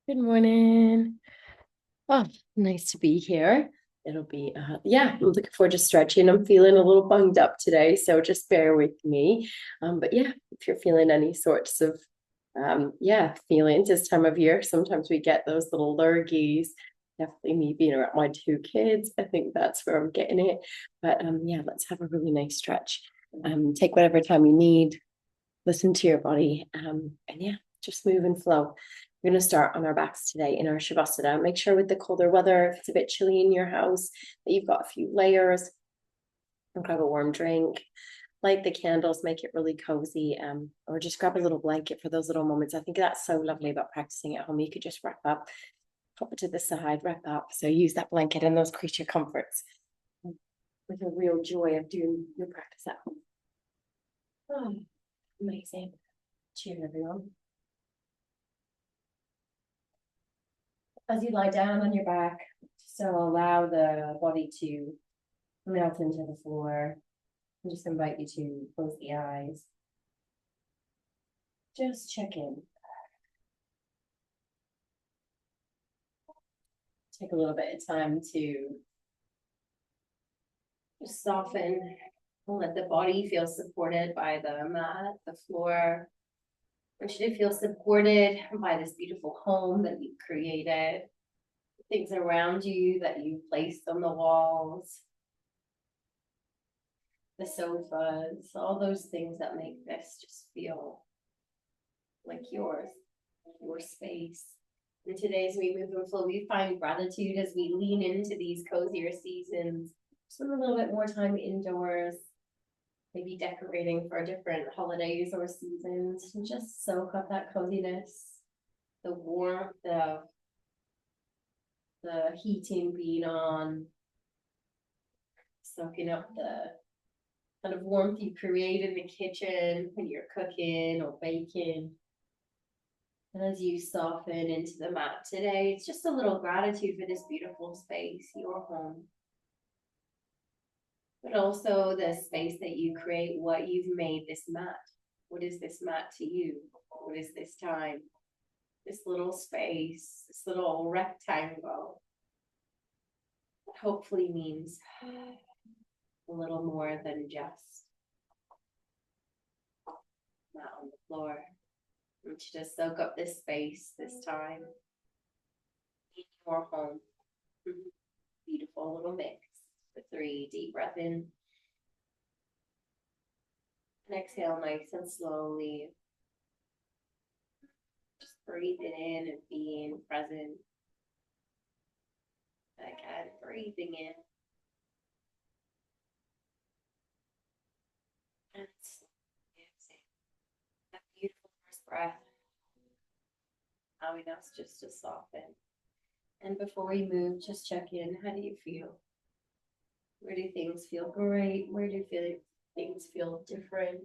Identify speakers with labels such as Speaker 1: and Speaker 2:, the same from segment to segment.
Speaker 1: Good morning. Oh, nice to be here. It'll be, yeah, I'm looking forward to stretching. I'm feeling a little bunged up today, so just bear with me. But yeah, if you're feeling any sorts of, yeah, feelings this time of year, sometimes we get those little lurgies. Definitely me being around my two kids. I think that's where I'm getting it. But yeah, let's have a really nice stretch. Take whatever time you need, listen to your body, and yeah, just move and flow. We're going to start on our backs today in our Shavasana. Make sure with the colder weather, if it's a bit chilly in your house, that you've got a few layers and grab a warm drink. Light the candles, make it really cozy, or just grab a little blanket for those little moments. I think that's so lovely about practicing at home. You could just wrap up, pop it to the side, wrap up. So use that blanket and those creature comforts with a real joy of doing your practice at home. Oh, amazing. Cheers, everyone. As you lie down on your back, so allow the body to melt into the floor. I just invite you to close the eyes. Just check in. Take a little bit of time to just soften and let the body feel supported by the mat, the floor. I want you to feel supported by this beautiful home that you've created, things around you that you've placed on the walls, the sofas, all those things that make this just feel like yours, your space. And today, as we move and flow, we find gratitude as we lean into these cozier seasons. Spend a little bit more time indoors, maybe decorating for different holidays or seasons, and just soak up that coziness, the warmth of the heating being on, soaking up the kind of warmth you create in the kitchen when you're cooking or baking. And as you soften into the mat today, it's just a little gratitude for this beautiful space, your home. But also the space that you create, what you've made this mat. What is this mat to you? What is this time? This little space, this little rectangle, hopefully means a little more than just mat on the floor. And to just soak up this space, this time in your home. Beautiful little mix. The 3 deep breath in. And exhale nice and slowly. Just breathing in and being present. Again, breathing in. And exhale. That beautiful first breath. Allowing us just to soften. And before we move, just check in. How do you feel? Where do things feel great? Where do things feel different?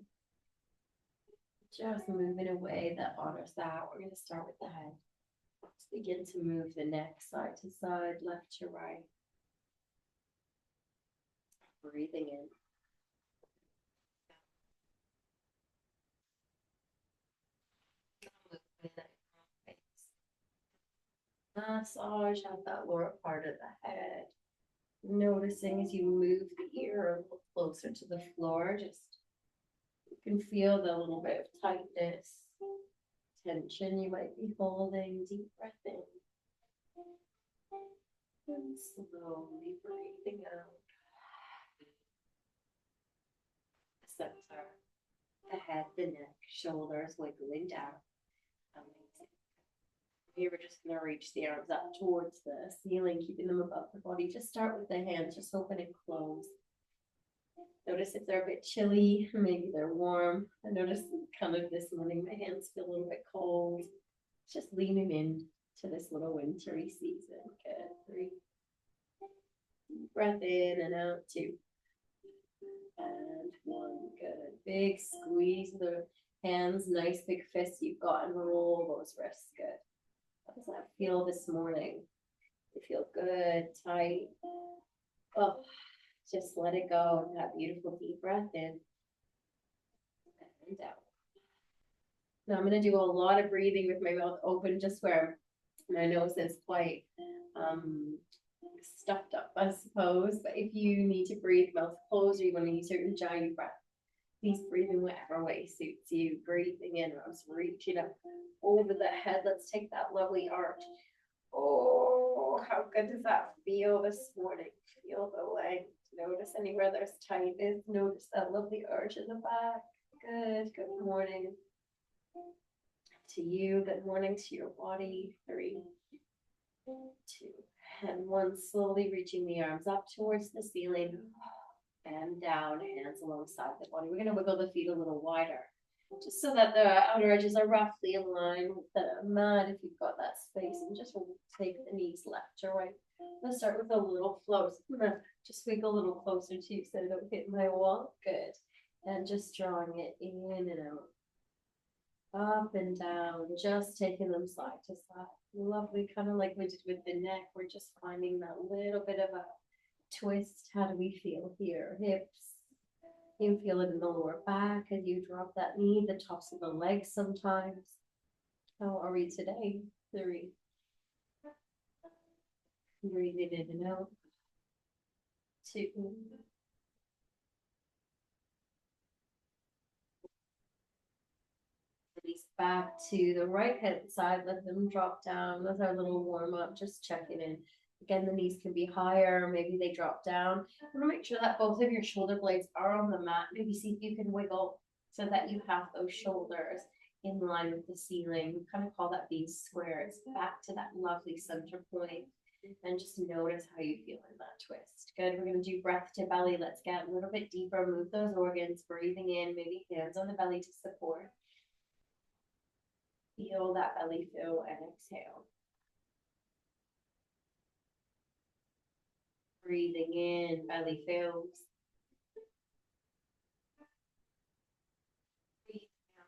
Speaker 1: Just move in a way that honors that. We're going to start with the head. Just begin to move the neck side to side, left to right. Breathing in. Massage out that lower part of the head. Noticing as you move the ear a little closer to the floor, just you can feel the little bit of tightness, tension you might be holding. Deep breath in. And slowly breathing out. The center, the head, the neck, shoulders wiggling down. Amazing. Here we're just going to reach the arms up towards the ceiling, keeping them above the body. Just start with the hands, just open and close. Notice if they're a bit chilly, maybe they're warm. I noticed kind of this morning my hands feel a little bit cold. Just leaning in to this little wintry season. Good. 3. Deep breath in and out. 2. And 1. Good. Big squeeze of the hands. Nice big fists you've got, and roll those wrists. Good. How does that feel this morning? You feel good, tight. Oh, just let it go. That beautiful deep breath in and out. Now I'm going to do a lot of breathing with my mouth open, just where My nose is quite stuffed up, I suppose. But if you need to breathe mouth closed or you want to use your ujjayi breath, please breathe in whatever way suits you. Breathing in, arms reaching up over the head. Let's take that lovely arch. Oh, how good does that feel this morning? Feel the length. Notice anywhere there's tightness. Notice that lovely arch in the back. Good. Good morning to you. Good morning to your body. 3, 2, and 1. Slowly reaching the arms up towards the ceiling and down, hands alongside the body. We're going to wiggle the feet a little wider, just so that the outer edges are roughly in line with the mat if you've got that space, and just take the knees left or right. Let's start with a little float. Just wiggle a little closer to you so I don't hit my wall. Good. And just drawing it in and out, up and down, just taking them side to side. Lovely, kind of like we did with the neck. We're just finding that little bit of a twist. How do we feel here? Hips. You feel it in the lower back as you drop that knee, the tops of the legs sometimes. How are we today? 3. Breathing in and out. 2. Release back to the right hand side. Let them drop down. That's our little warm up. Just checking in. Again, the knees can be higher. Maybe they drop down. You want to make sure that both of your shoulder blades are on the mat. Maybe see if you can wiggle so that you have those shoulders in line with the ceiling. We kind of call that being square. It's back to that lovely center point. And just notice how you feel in that twist. Good. We're going to do breath to belly. Let's get a little bit deeper. Move those organs. Breathing in. Maybe hands on the belly to support. Feel that belly fill and exhale. Breathing in, belly fills. Breathing out.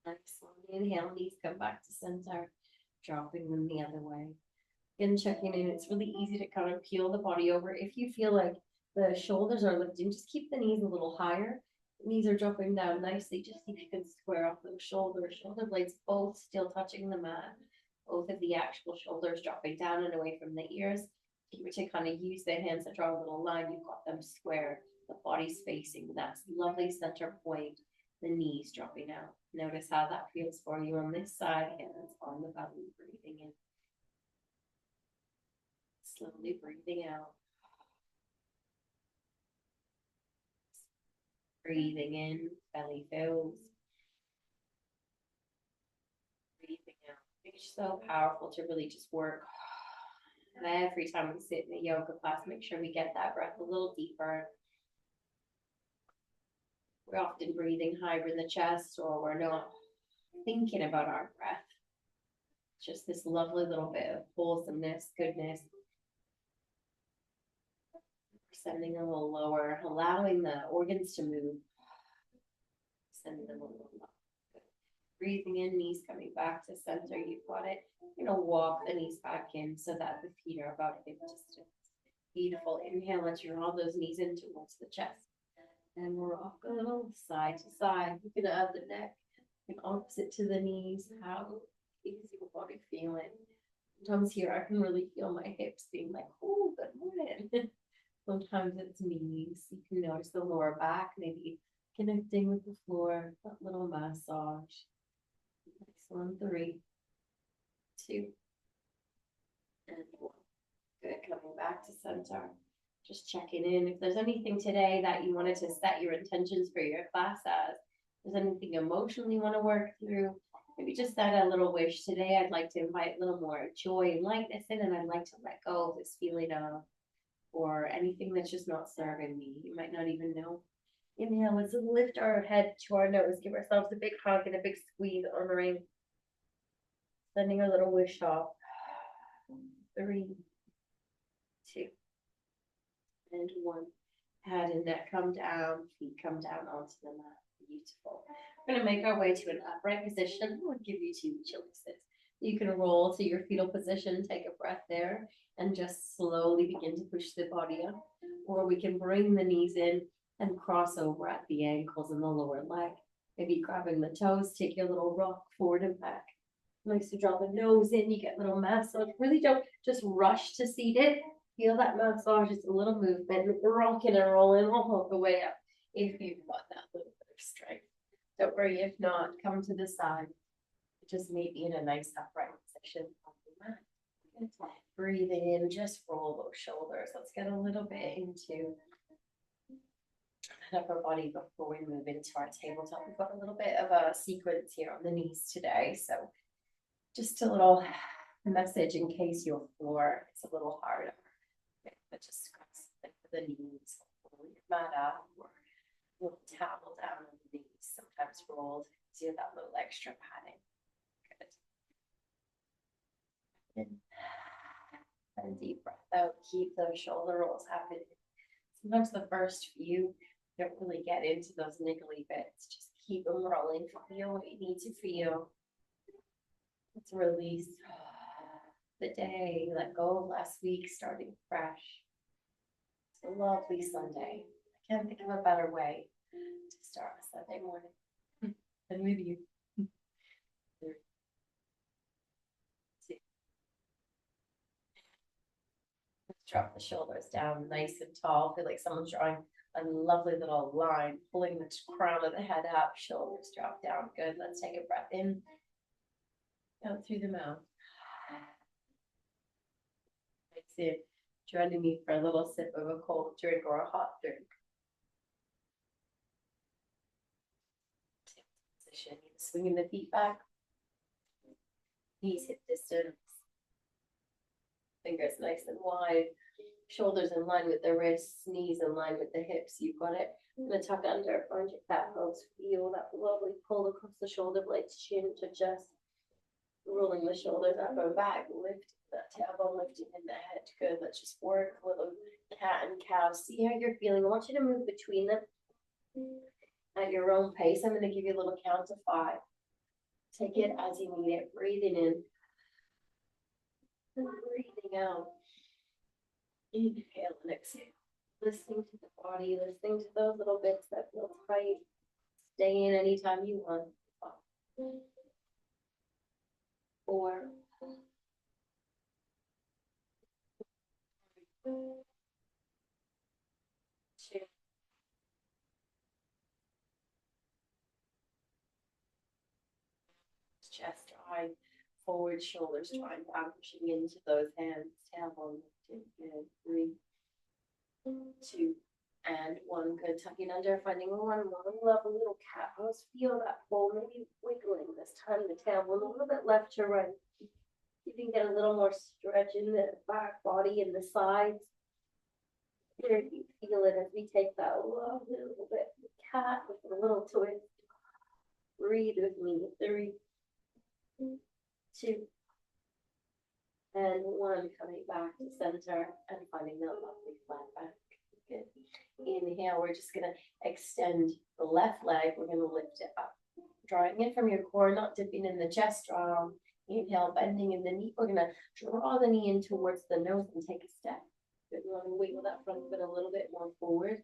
Speaker 1: Excellent. Inhale, knees come back to center, dropping them the other way. Again, checking in. It's really easy to kind of peel the body over. If you feel like the shoulders are lifting, just keep the knees a little higher. The knees are dropping down nicely. Just see if you can square off those shoulders. Shoulder blades both still touching the mat. Both of the actual shoulders dropping down and away from the ears. If you were to kind of use the hands to draw a little line, you've got them square. The body's facing. That's lovely center point. The knees dropping out. Notice how that feels for you on this side. Hands on the belly, breathing in. Slowly breathing out. Breathing in, belly fills. Breathing out. It's so powerful to really just work. And every time we sit in a yoga class, make sure we get that breath a little deeper. We're often breathing higher in the chest, or we're not thinking about our breath. Just this lovely little bit of wholesomeness, goodness. Sending a little lower, allowing the organs to move. Sending them a little lower. Breathing in, knees coming back to center. You've got it. You're going to walk the knees back in so that the feet are about hip distance. Beautiful. Inhale, let's draw those knees in towards the chest. And we're rock a little side to side. You can add the neck and opposite to the knees. How is your body feeling? Sometimes here I can really feel my hips being like, oh, good morning. Sometimes it's knees. You can notice the lower back, maybe connecting with the floor, that little massage. Excellent. 3, 2, and 1. Good. Coming back to center. Just checking in. If there's anything today that you wanted to set your intentions for your class as, if there's anything emotionally you want to work through, maybe just set a little wish. Today, I'd like to invite a little more joy and lightness in, and I'd like to let go of this feeling of, or anything that's just not serving me. You might not even know. Inhale, let's lift our head to our nose. Give ourselves a big hug and a big squeeze, honoring, sending a little wish off. 3, 2, and 1. Head and neck come down, feet come down onto the mat. Beautiful. We're going to make our way to an upright position. We'll give you 2 choices. You can roll to your fetal position, take a breath there, and just slowly begin to push the body up. Or we can bring the knees in and cross over at the ankles and the lower leg. Maybe grabbing the toes, take your little rock forward and back. Nice to draw the nose in, you get a little massage. Really don't just rush to seated. Feel that massage, just a little movement, rocking and rolling all the way up if you've got that little bit of strength. Don't worry if not, come to the side. Just maybe in a nice upright position on the mat. Breathing in, just roll those shoulders. Let's get a little bit into the upper body before we move into our tabletop. We've got a little bit of a sequence here on the knees today, so just a little message in case your floor is a little harder. But just something for the knees, pull your mat up, or a little towel down on the knees, sometimes rolled, so you have that little extra padding. Good. And deep breath out, keep those shoulder rolls happening. Sometimes the first few don't really get into those niggly bits. Just keep them rolling. Feel what you need to feel. Let's release the day. Let go of last week, starting fresh. It's a lovely Sunday. I can't think of a better way to start a Sunday morning than with you. Drop the shoulders down nice and tall. Feel like someone's drawing a lovely little line, pulling the crown of the head up, shoulders drop down. Good. Let's take a breath in, out through the mouth. That's it. Joining me for a little sip of a cold drink or a hot drink. Position. Swinging the feet back. Knees hip distance. Fingers nice and wide, shoulders in line with the wrists, knees in line with the hips. You've got it. I'm going to tuck under, find your cat pose. Feel that lovely pull across the shoulder blades, chin to chest. Rolling the shoulders up and back, lift that tailbone, lifting in the head. Good. Let's just work a little cat and cow. See how you're feeling. I want you to move between them at your own pace. I'm going to give you a little count to 5. Take it as you need it. Breathing in. And breathing out. Inhale and exhale. Listening to the body, listening to those little bits that feel tight. Stay in anytime you want. 4. 2. Chest drawing forward, shoulders drawing down, pushing into those hands, tailbone lifting, and 3, 2, and 1. Good. Tucking under, finding one lovely little cat pose. Feel that pull, maybe wiggling this time the tailbone a little bit left to right. You can get a little more stretch in the back body and the sides. Here you feel it as we take that lovely little bit of cat with a little twist. Breathe with me. 3, 2, and 1. Coming back to center and finding that lovely flat back. Good. Inhale, we're just going to extend the left leg. We're going to lift it up. Drawing in from your core, not dipping in the chest. Draw. Inhale, bending in the knee. We're going to draw the knee in towards the nose and take a step. Good. We want to wiggle that front foot a little bit more forward.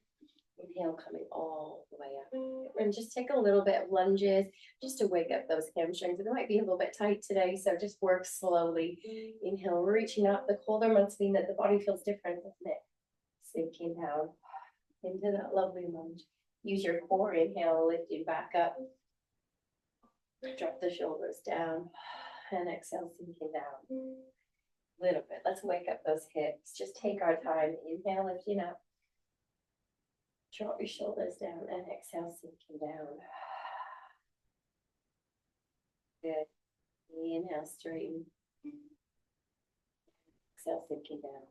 Speaker 1: Inhale, coming all the way up. And just take a little bit of lunges just to wake up those hamstrings. It might be a little bit tight today, so just work slowly. Inhale, reaching up. The colder months mean that the body feels different, doesn't it? Sinking down into that lovely lunge. Use your core. Inhale, lifting back up. Drop the shoulders down. And exhale, sinking down. A little bit. Let's wake up those hips. Just take our time. Inhale, lifting up. Drop your shoulders down and exhale, sinking down. Good. Inhale, straighten. Exhale, sinking down.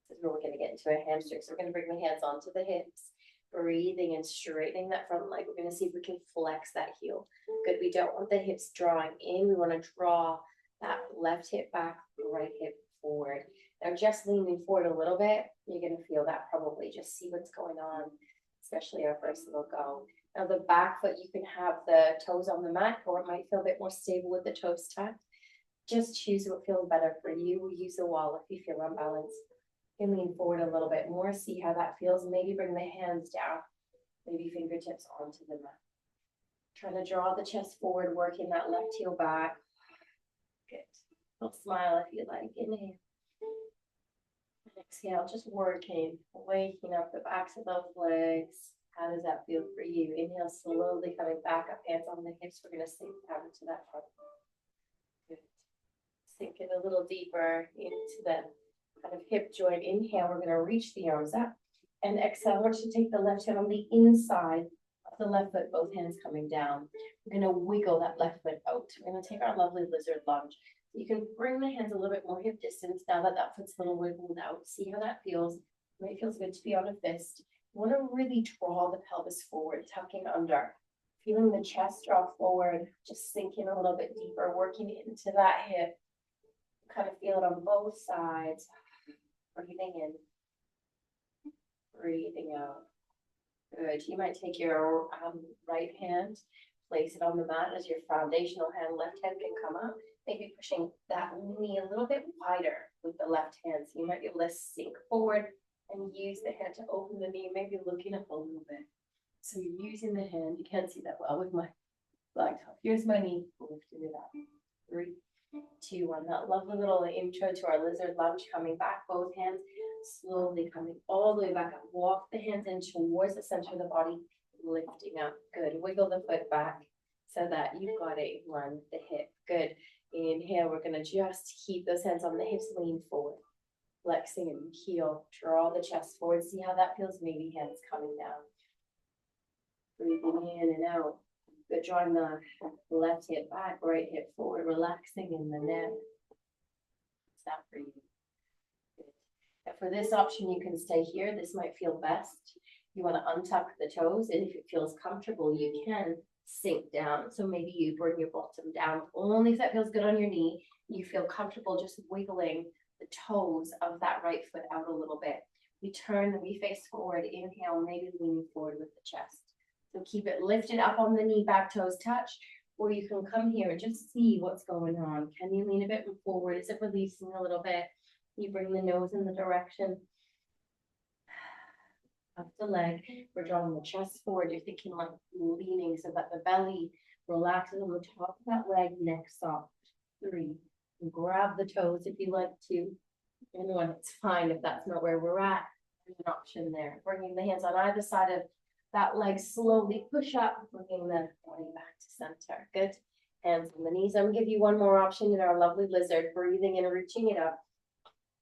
Speaker 1: This is where we're going to get into a hamstring. So we're going to bring the hands onto the hips. Breathing and straightening that front leg. We're going to see if we can flex that heel. Good. We don't want the hips drawing in. We want to draw that left hip back, right hip forward. Now just leaning forward a little bit, you're going to feel that probably. Just see what's going on, especially our first little go. Now the back foot, you can have the toes on the mat, or it might feel a bit more stable with the toes tucked. Just choose what feels better for you. We'll use the wall if you feel unbalanced. You can lean forward a little bit more, see how that feels. Maybe bring the hands down, maybe fingertips onto the mat. Trying to draw the chest forward, working that left heel back. Good. Little smile if you like. Inhale. Exhale, just working, waking up the backs of those legs. How does that feel for you? Inhale, slowly coming back up, hands on the hips. We're going to sink down into that front. Good. Sink it a little deeper into the kind of hip joint. Inhale, we're going to reach the arms up. And exhale, we're going to take the left hand on the inside of the left foot, both hands coming down. We're going to wiggle that left foot out. We're going to take our lovely lizard lunge. You can bring the hands a little bit more hip distance now that that foot's a little wiggled out. See how that feels. It feels good to be on a fist. You want to really draw the pelvis forward, tucking under. Feeling the chest draw forward, just sinking a little bit deeper, working into that hip. Kind of feel it on both sides. Breathing in. Breathing out. Good. You might take your right hand, place it on the mat as your foundational hand. Left hand can come up. Maybe pushing that knee a little bit wider with the left hand. So you might be able to sink forward and use the hand to open the knee, maybe looking up a little bit. So you're using the hand. You can't see that well with my black top. Here's my knee. Lifting it up. 3, 2, 1. That lovely little intro to our lizard lunge. Coming back, both hands. Slowly coming all the way back up. Walk the hands in towards the center of the body. Lifting up. Good. Wiggle the foot back so that you've got it in line with the hip. Good. Inhale, we're going to just keep those hands on the hips, lean forward. Flexing and heel, draw the chest forward. See how that feels, maybe hands coming down. Breathing in and out. Good, drawing the left hip back, right hip forward, relaxing in the neck. What's that for you? Good. And for this option, you can stay here. This might feel best. You want to untuck the toes, and if it feels comfortable, you can sink down. So maybe you bring your bottom down, only if that feels good on your knee. You feel comfortable just wiggling the toes of that right foot out a little bit. We turn, we face forward, inhale, maybe leaning forward with the chest. So keep it lifted up on the knee, back toes touch, or you can come here and just see what's going on. Can you lean a bit forward? Is it releasing a little bit? You bring the nose in the direction of the leg. We're drawing the chest forward. You're thinking like leaning so that the belly relaxes on the top of that leg, neck soft. 3. Grab the toes if you like to. And 1, it's fine if that's not where we're at. There's an option there. Bringing the hands on either side of that leg, slowly push up, bringing the body back to center. Good. Hands on the knees. I'm going to give you one more option in our lovely lizard. Breathing in and reaching it up.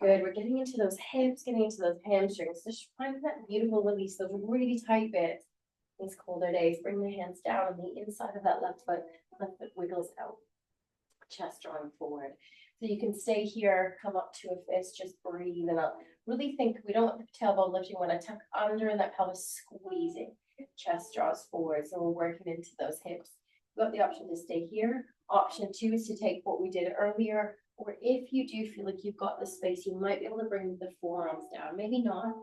Speaker 1: Good. We're getting into those hips, getting into those hamstrings. Just find that beautiful release, those really tight bits. These colder days, bring the hands down on the inside of that left foot. Left foot wiggles out. Chest drawing forward. So you can stay here, come up to a fist, just breathe and up. Really think we don't want the tailbone lifting. We want to tuck under and that pelvis squeezing. Chest draws forward. So we're working into those hips. You've got the option to stay here. Option 2 is to take what we did earlier. Or if you do feel like you've got the space, you might be able to bring the forearms down. Maybe not.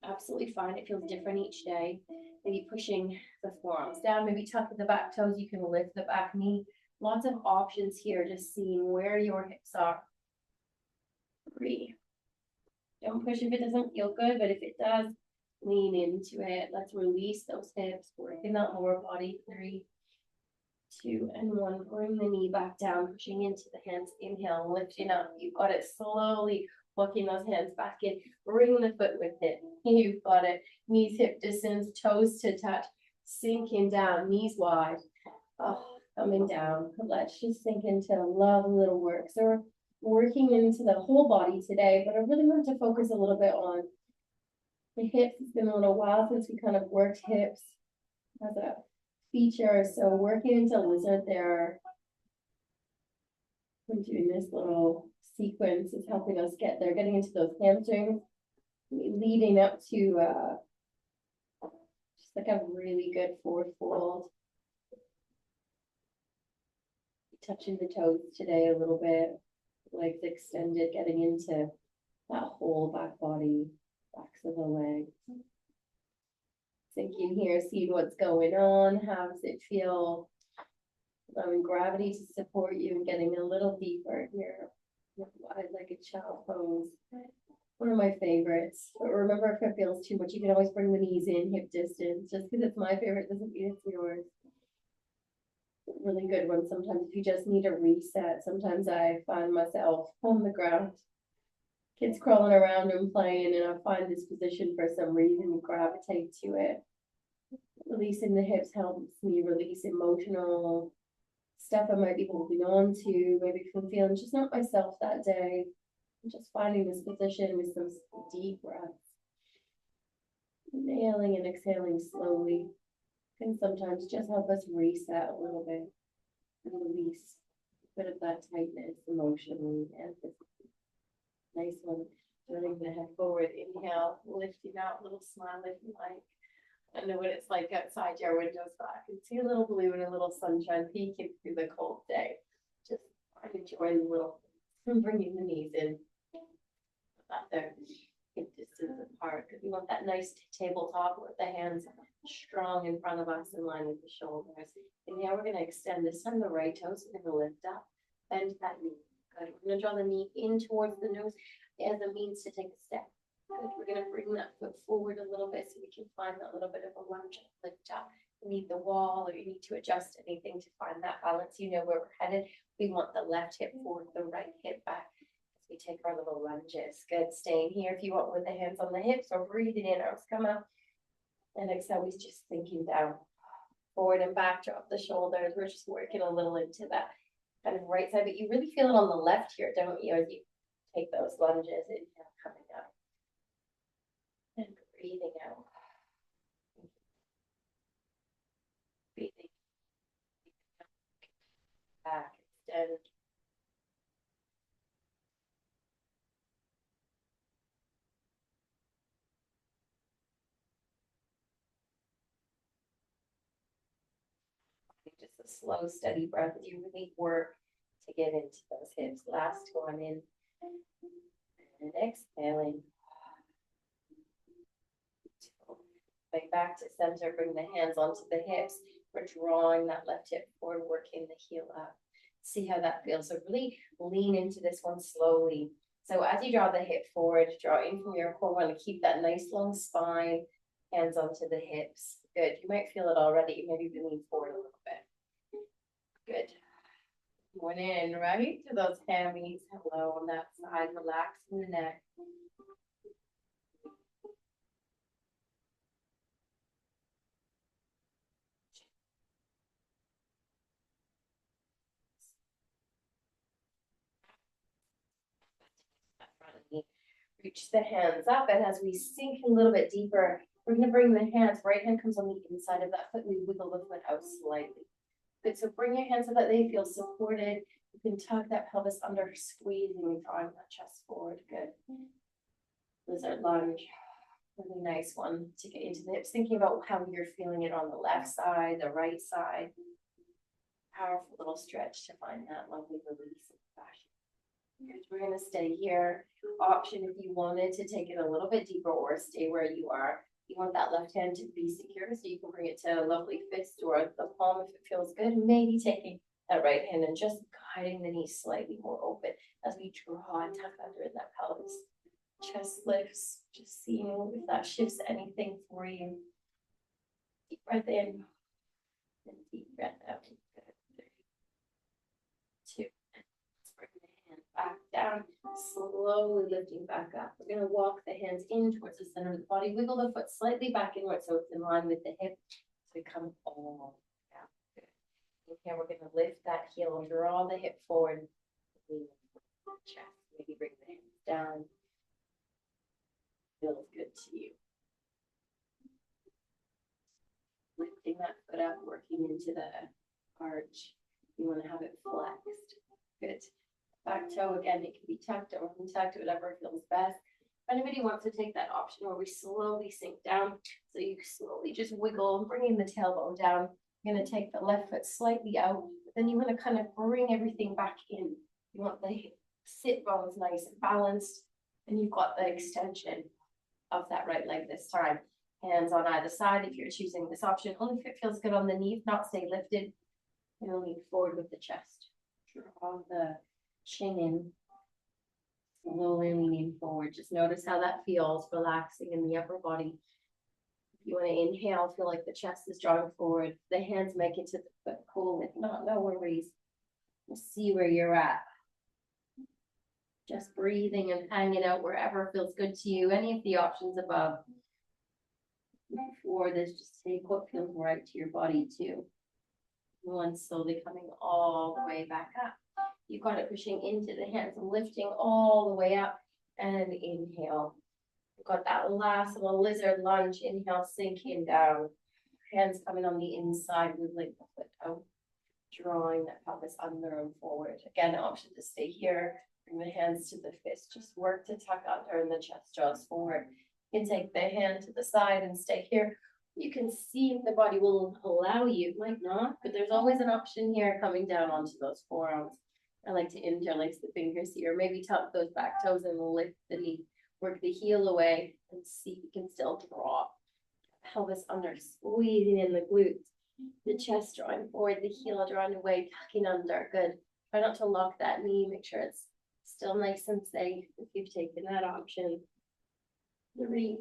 Speaker 1: Absolutely fine. It feels different each day. Maybe pushing the forearms down. Maybe tuck the back toes. You can lift the back knee. Lots of options here, just seeing where your hips are. 3. Don't push if it doesn't feel good, but if it does, lean into it. Let's release those hips, working that lower body. 3, 2, and 1. Bring the knee back down, pushing into the hands. Inhale, lifting up. You've got it. Slowly walking those hands back in. Bring the foot with it. You've got it. Knees hip distance, toes to touch. Sinking down, knees wide. Oh. Coming down. Let's just sink into a lovely little work. So we're working into the whole body today, but I really want to focus a little bit on the hips. It's been a little while since we kind of worked hips as a feature. So working into lizard there. I'm doing this little sequence is helping us get there, getting into those hamstrings, leading up to just like a really good forward fold. Touching the toes today a little bit, legs extended, getting into that whole back body, backs of the legs. Sinking here, see what's going on. How does it feel? allowing gravity to support you and getting a little deeper here. Wide-legged child pose. One of my favorites. But remember, if it feels too much, you can always bring the knees in hip distance. Just because it's my favorite doesn't mean it's yours. Really good one. Sometimes if you just need a reset, sometimes I find myself on the ground, kids crawling around and playing, and I find this position for some reason and gravitate to it. Releasing the hips helps me release emotional stuff I might be holding on to, maybe if I'm feeling just not myself that day. I'm just finding this position with some deep breaths. Inhaling and exhaling slowly can sometimes just help us reset a little bit and release a bit of that tightness emotionally and physically. Nice one. Turning the head forward. Inhale, lifting out, little smile if you like. I don't know what it's like outside your windows, but I can see a little blue and a little sunshine peeking through the cold day. Just enjoying the little and bringing the knees in. That they're hip distance apart, because we want that nice tabletop with the hands strong in front of us in line with the shoulders. And now we're going to extend this time the right toes. We're going to lift up, bend that knee. Good. We're going to draw the knee in towards the nose as a means to take a step. Good. We're going to bring that foot forward a little bit so we can find that little bit of a lunge and lift up. You need the wall, or you need to adjust anything to find that balance. You know where we're headed. We want the left hip forward, the right hip back. We take our little lunges. Good. Staying here if you want with the hands on the hips, or breathing in, arms come up. And exhale, we're just sinking down. Forward and back, drop the shoulders. We're just working a little into that kind of right side, but you really feel it on the left here, don't you, as you take those lunges. Inhale, coming up. And breathing out. Breathing. Back, extend. Just a slow, steady breath as you really work to get into those hips. Last one in. And exhaling. Way back to center, bring the hands onto the hips. We're drawing that left hip forward, working the heel up. See how that feels. So really lean into this one slowly. So as you draw the hip forward, draw in from your core. Want to keep that nice long spine, hands onto the hips. Good. You might feel it already. Maybe we lean forward a little bit. Good. One in, right to those hammies. Hello on that side. Relaxing the neck. Reach the hands up, and as we sink a little bit deeper, we're going to bring the hands, right hand comes on the inside of that foot, we wiggle the foot out slightly. Good, so bring your hands so that they feel supported. You can tuck that pelvis under, squeezing and drawing that chest forward. Good. Lizard lunge, really nice one to get into the hips. Thinking about how you're feeling it on the left side, the right side. Powerful little stretch to find that lovely release of fascia. We're going to stay here. Option if you wanted to take it a little bit deeper or stay where you are. You want that left hand to be secure, so you can bring it to a lovely fist or the palm if it feels good. Maybe taking that right hand and just guiding the knee slightly more open as we draw and tuck under in that pelvis. Chest lifts, just seeing if that shifts anything for you. Deep breath in and deep breath out. Two. Back down, slowly lifting back up. We're going to walk the hands in towards the center of the body. Wiggle the foot slightly back inward so it's in line with the hip. So we come all down. Good. Okay, we're going to lift that heel, draw the hip forward. Chest. Maybe bring the hands down. Feels good to you. Lifting that foot up, working into the arch. You want to have it flexed. Good. Back toe again, it can be tucked or untucked, whatever feels best. If anybody wants to take that option where we slowly sink down, so you slowly just wiggle, bringing the tailbone down. You're going to take the left foot slightly out, but then you want to kind of bring everything back in. You want the sit bones nice and balanced, and you've got the extension of that right leg this time. Hands on either side if you're choosing this option. Only if it feels good on the knee, if not, stay lifted. Now lean forward with the chest. Draw the chin in. Slowly leaning forward. Just notice how that feels, relaxing in the upper body. If you want to inhale, feel like the chest is drawing forward. The hands make it to the foot. Cool. If not, no worries. See where you're at. Just breathing and hanging out wherever feels good to you. Any of the options above. Before this, just take what feels right to your body too. One slowly coming all the way back up. You got it, pushing into the hands and lifting all the way up, and inhale. You've got that last little lizard lunge. Inhale, sinking down. Hands coming on the inside, wiggling the foot out, drawing that pelvis under and forward. Again, option to stay here. Bring the hands to the fist. Just work to tuck under and the chest draws forward. You can take the hand to the side and stay here. You can see if the body will allow you. It might not, but there's always an option here coming down onto those forearms. I like to interlace the fingers here. Maybe tuck those back toes and lift the knee. Work the heel away and see if you can still draw. Pelvis under, squeezing in the glutes. The chest drawing forward, the heel drawing away, tucking under. Good. Try not to lock that knee. Make sure it's still nice and safe if you've taken that option. 3,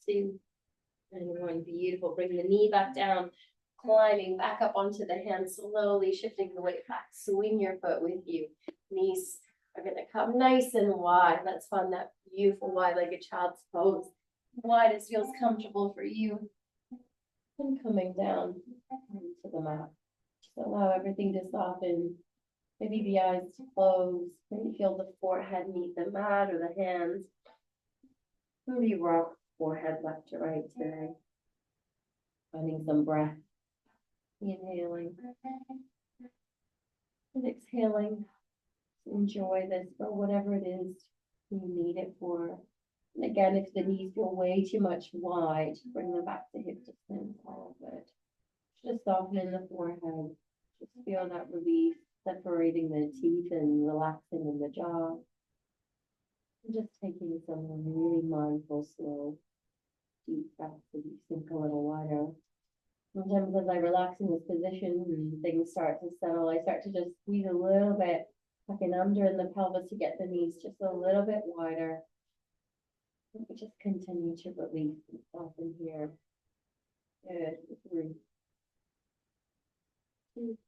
Speaker 1: 2, and 1. Beautiful. Bring the knee back down. Climbing back up onto the hands, slowly shifting the weight back. Swing your foot with you. Knees are going to come nice and wide. Let's find that beautiful wide-legged child's pose. Wide as feels comfortable for you. And coming down into the mat. Just allow everything to soften. Maybe the eyes to close. Maybe feel the forehead meet the mat or the hands. Maybe rock forehead left to right today. Finding some breath. Inhaling and exhaling. Enjoy this for whatever it is you need it for. And again, if the knees feel way too much wide, bring them back to hip distance. All of it. Just softening the forehead. Just feel that relief, separating the teeth and relaxing in the jaw. And just taking some really mindful, slow, deep breaths as you sink a little wider. Sometimes as I relax in this position and things start to settle, I start to just squeeze a little bit, tucking under in the pelvis to get the knees just a little bit wider. And we just continue to release and soften here. Good. 3, 2,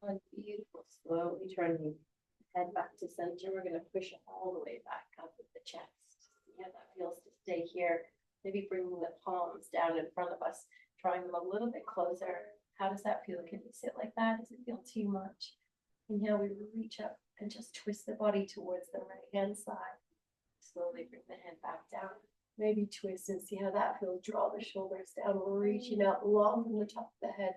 Speaker 1: 1. Beautiful. Slowly turning head back to center. We're going to push all the way back up with the chest. See how that feels to stay here. Maybe bringing the palms down in front of us, drawing them a little bit closer. How does that feel? Can you sit like that? Does it feel too much? Inhale, we reach up and just twist the body towards the right-hand side. Slowly bring the head back down. Maybe twist and see how that feels. Draw the shoulders down, reaching out long from the top of the head.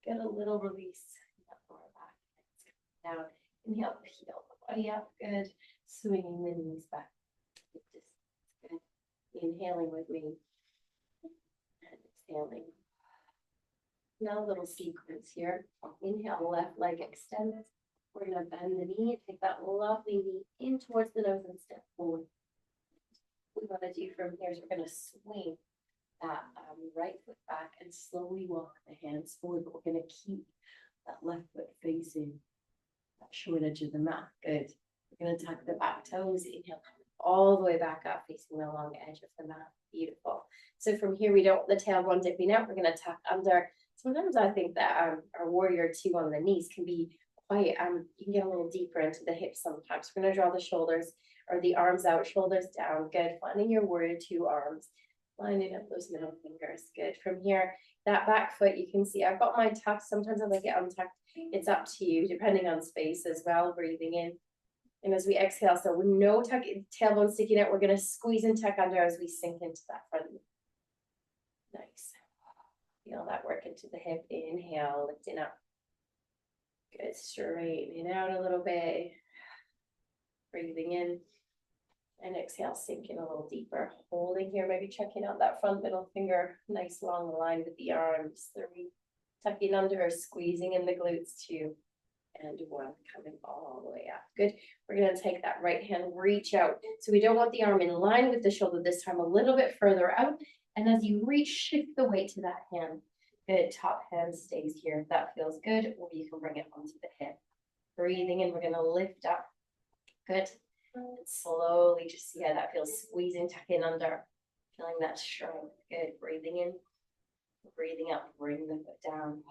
Speaker 1: Get a little release in that lower back. Down. Inhale, peel the body up. Good. Swinging the knees back. Good. Inhaling with me and exhaling. Now a little sequence here. Inhale, left leg extends. We're going to bend the knee, take that lovely knee in towards the nose and step forward. What we want to do from here is we're going to swing that right foot back and slowly walk the hands forward, but we're going to keep that left foot facing that short edge of the mat. Good. We're going to tuck the back toes. Inhale, all the way back up, facing the long edge of the mat. Beautiful. So from here, we don't want the tailbone dipping out. We're going to tuck under. Sometimes I think that our warrior 2 on the knees can be quite, you can get a little deeper into the hips sometimes. We're going to draw the shoulders or the arms out, shoulders down. Good. Finding your warrior 2 arms. Lining up those middle fingers. Good. From here, that back foot, you can see I've got mine tucked. Sometimes I like it untucked. It's up to you, depending on space as well. Breathing in. And as we exhale, so with no tuck, tailbone sticking out, we're going to squeeze and tuck under as we sink into that front knee. Nice. Feel that work into the hip. Inhale, lifting up. Good. Straightening out a little bit. Breathing in. And exhale, sinking a little deeper. Holding here, maybe checking out that front middle finger. Nice long line with the arms. 3. Tucking under, squeezing in the glutes. 2. And 1, coming all the way up. Good. We're going to take that right hand, reach out. So we don't want the arm in line with the shoulder this time, a little bit further out. And as you reach, shift the weight to that hand. Good, top hand stays here if that feels good, or you can bring it onto the hip. Breathing in, we're gonna lift up. Good. And slowly just see how that feels, squeezing, tuck in under, feeling that strength. Good, breathing in, breathing out, bring the foot down.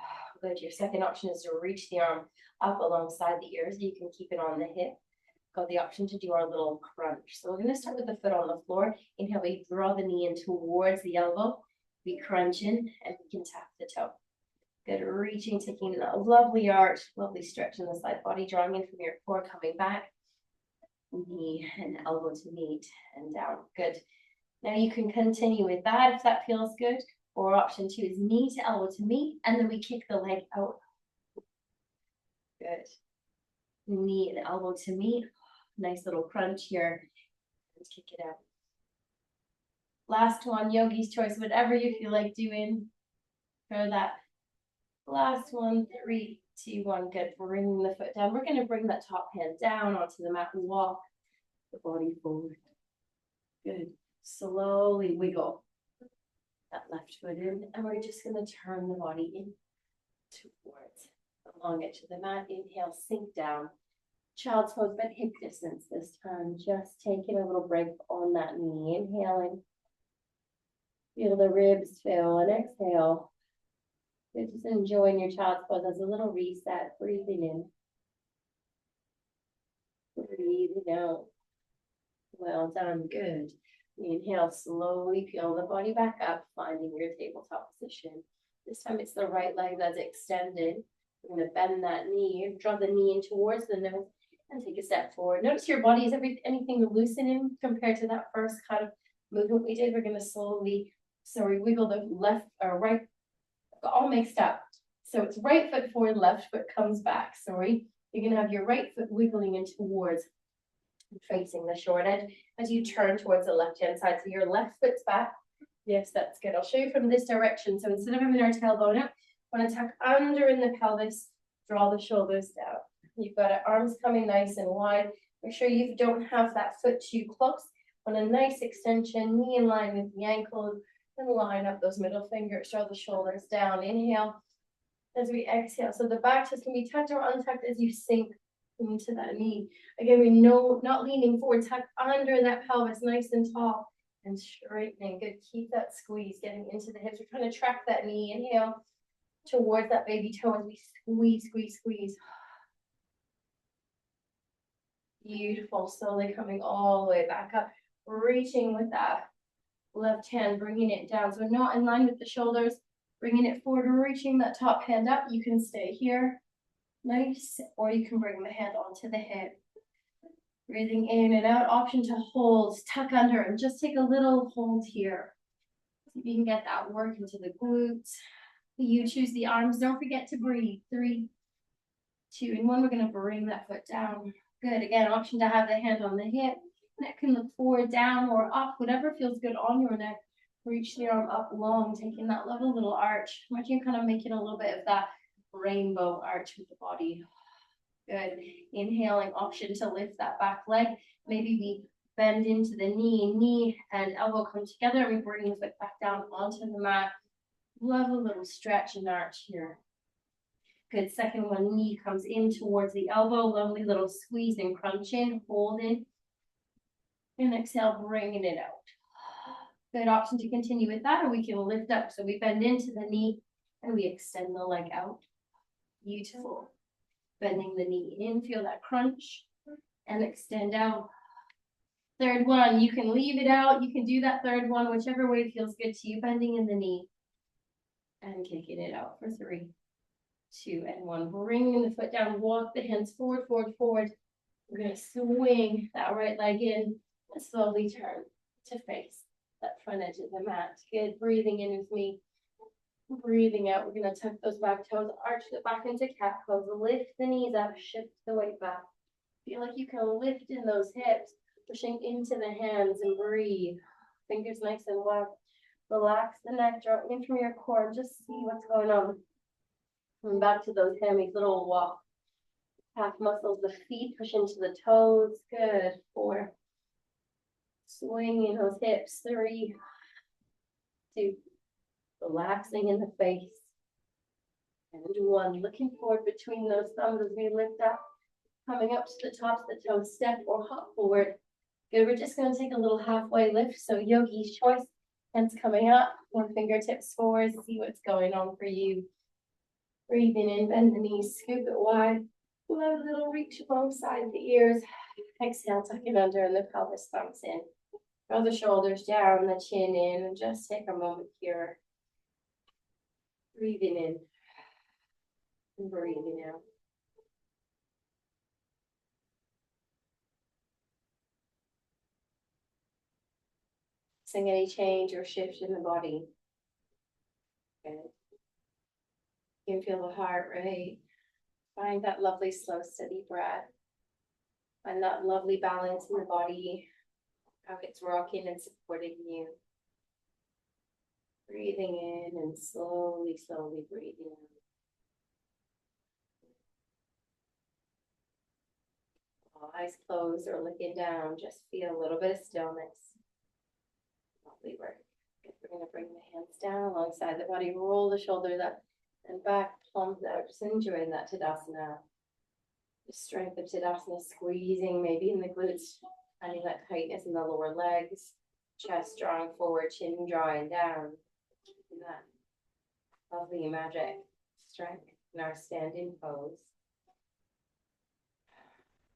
Speaker 1: Good, your second option is to reach the arm up alongside the ears. You can keep it on the hip. Got the option to do our little crunch. So we're gonna start with the foot on the floor. Inhale, we draw the knee in towards the elbow. We crunch in and we can tap the toe. Good, reaching, taking a lovely arch, lovely stretch in the side body, drawing in from your core, coming back. Knee and elbow to meet and down. Good. Now you can continue with that if that feels good. Or option 2 is knee to elbow to meet, and then we kick the leg out. Good. Knee and elbow to meet. Nice little crunch here. And kick it out. Last one, yogi's choice, whatever you feel like doing for that. Last one, 3, 2, 1. Good. Bring the foot down. We're going to bring that top hand down onto the mat and walk the body forward. Good. Slowly wiggle that left foot in, and we're just going to turn the body in towards the long edge of the mat. Inhale, sink down. Child's pose, but hip distance this time. Just taking a little break on that knee. Inhaling. Feel the ribs fill, and exhale. Just enjoying your child's pose as a little reset. Breathing in. Breathing out. Well done. Good. Inhale, slowly peel the body back up, finding your tabletop position. This time it's the right leg that's extended. We're going to bend that knee, draw the knee in towards the nose, and take a step forward. Notice your body, is anything loosening compared to that first kind of movement we did? We're going to slowly, wiggle the left or right, all mixed up. So it's right foot forward, left foot comes back. You're going to have your right foot wiggling in towards, facing the short edge as you turn towards the left-hand side. So your left foot's back. Yes, that's good. I'll show you from this direction. So instead of having our tailbone up, I want to tuck under in the pelvis, draw the shoulders down. You've got arms coming nice and wide. Make sure you don't have that foot too close. On a nice extension, knee in line with the ankle, and line up those middle fingers, draw the shoulders down. Inhale as we exhale. So the back just can be tucked or untucked as you sink into that knee. Again, we know not leaning forward, tuck under that pelvis, nice and tall and straightening. Good. Keep that squeeze getting into the hips. We're trying to track that knee. Inhale towards that baby toe as we squeeze, squeeze, squeeze. Beautiful. Slowly coming all the way back up, reaching with that left hand, bringing it down. So not in line with the shoulders, bringing it forward, reaching that top hand up. You can stay here. Nice, or you can bring the hand onto the hip. Breathing in and out, option to hold, tuck under, and just take a little hold here. See if you can get that work into the glutes. You choose the arms, don't forget to breathe. 3, 2, and 1. We're going to bring that foot down. Good, again, option to have the hand on the hip. Neck can look forward, down, or up, whatever feels good on your neck. Reach the arm up long, taking that lovely little arch. Imagine kind of making a little bit of that rainbow arch with the body. Good. Inhaling, option to lift that back leg. Maybe we bend into the knee and elbow come together, and we bring the foot back down onto the mat. Love a little stretch and arch here. Good. Second one, knee comes in towards the elbow. Lovely little squeeze and crunch in, hold in. And exhale, bringing it out. Good option to continue with that, or we can lift up. So we bend into the knee and we extend the leg out. Beautiful. Bending the knee in, feel that crunch, and extend out. Third one, you can leave it out. You can do that third one, whichever way feels good to you. Bending in the knee and kicking it out for 3, 2, and 1. Bringing the foot down, walk the hands forward, forward, forward. We're going to swing that right leg in and slowly turn to face that front edge of the mat. Good. Breathing in with me. Breathing out. We're going to tuck those back toes, arch it back into cat pose. Lift the knees up, shift the weight back. Feel like you can lift in those hips, pushing into the hands, and breathe. Fingers nice and wide. Relax the neck, draw in from your core, and just see what's going on. And back to those hammies, little walk. Calf muscles, the feet push into the toes. Good. 4. Swinging those hips. 3, 2. Relaxing in the face. And one, looking forward between those thumbs as we lift up, coming up to the tops of the toes, step or hop forward. Good, we're just gonna take a little halfway lift, so yogi's choice, hands coming up, or fingertips forward, see what's going on for you. Breathing in, bend the knees, scoop it wide, let a little reach alongside the ears. Exhale, tuck it under and the pelvis thumps in. Draw the shoulders down, the chin in, and just take a moment here. Breathing in and breathing out. Sensing any change or shift in the body. Good. You can feel the heart rate. Find that lovely, slow, steady breath. Find that lovely balance in the body, how it's rocking and supporting you. Breathing in and slowly, slowly breathing out. Eyes closed or looking down, just feel a little bit of stillness. Lovely work. We're going to bring the hands down alongside the body, roll the shoulders up and back, palms out. Just enjoying that Tadasana. The strength of Tadasana, squeezing maybe in the glutes, finding that tightness in the lower legs, chest drawing forward, chin drawing down. And that lovely magic strength in our standing pose.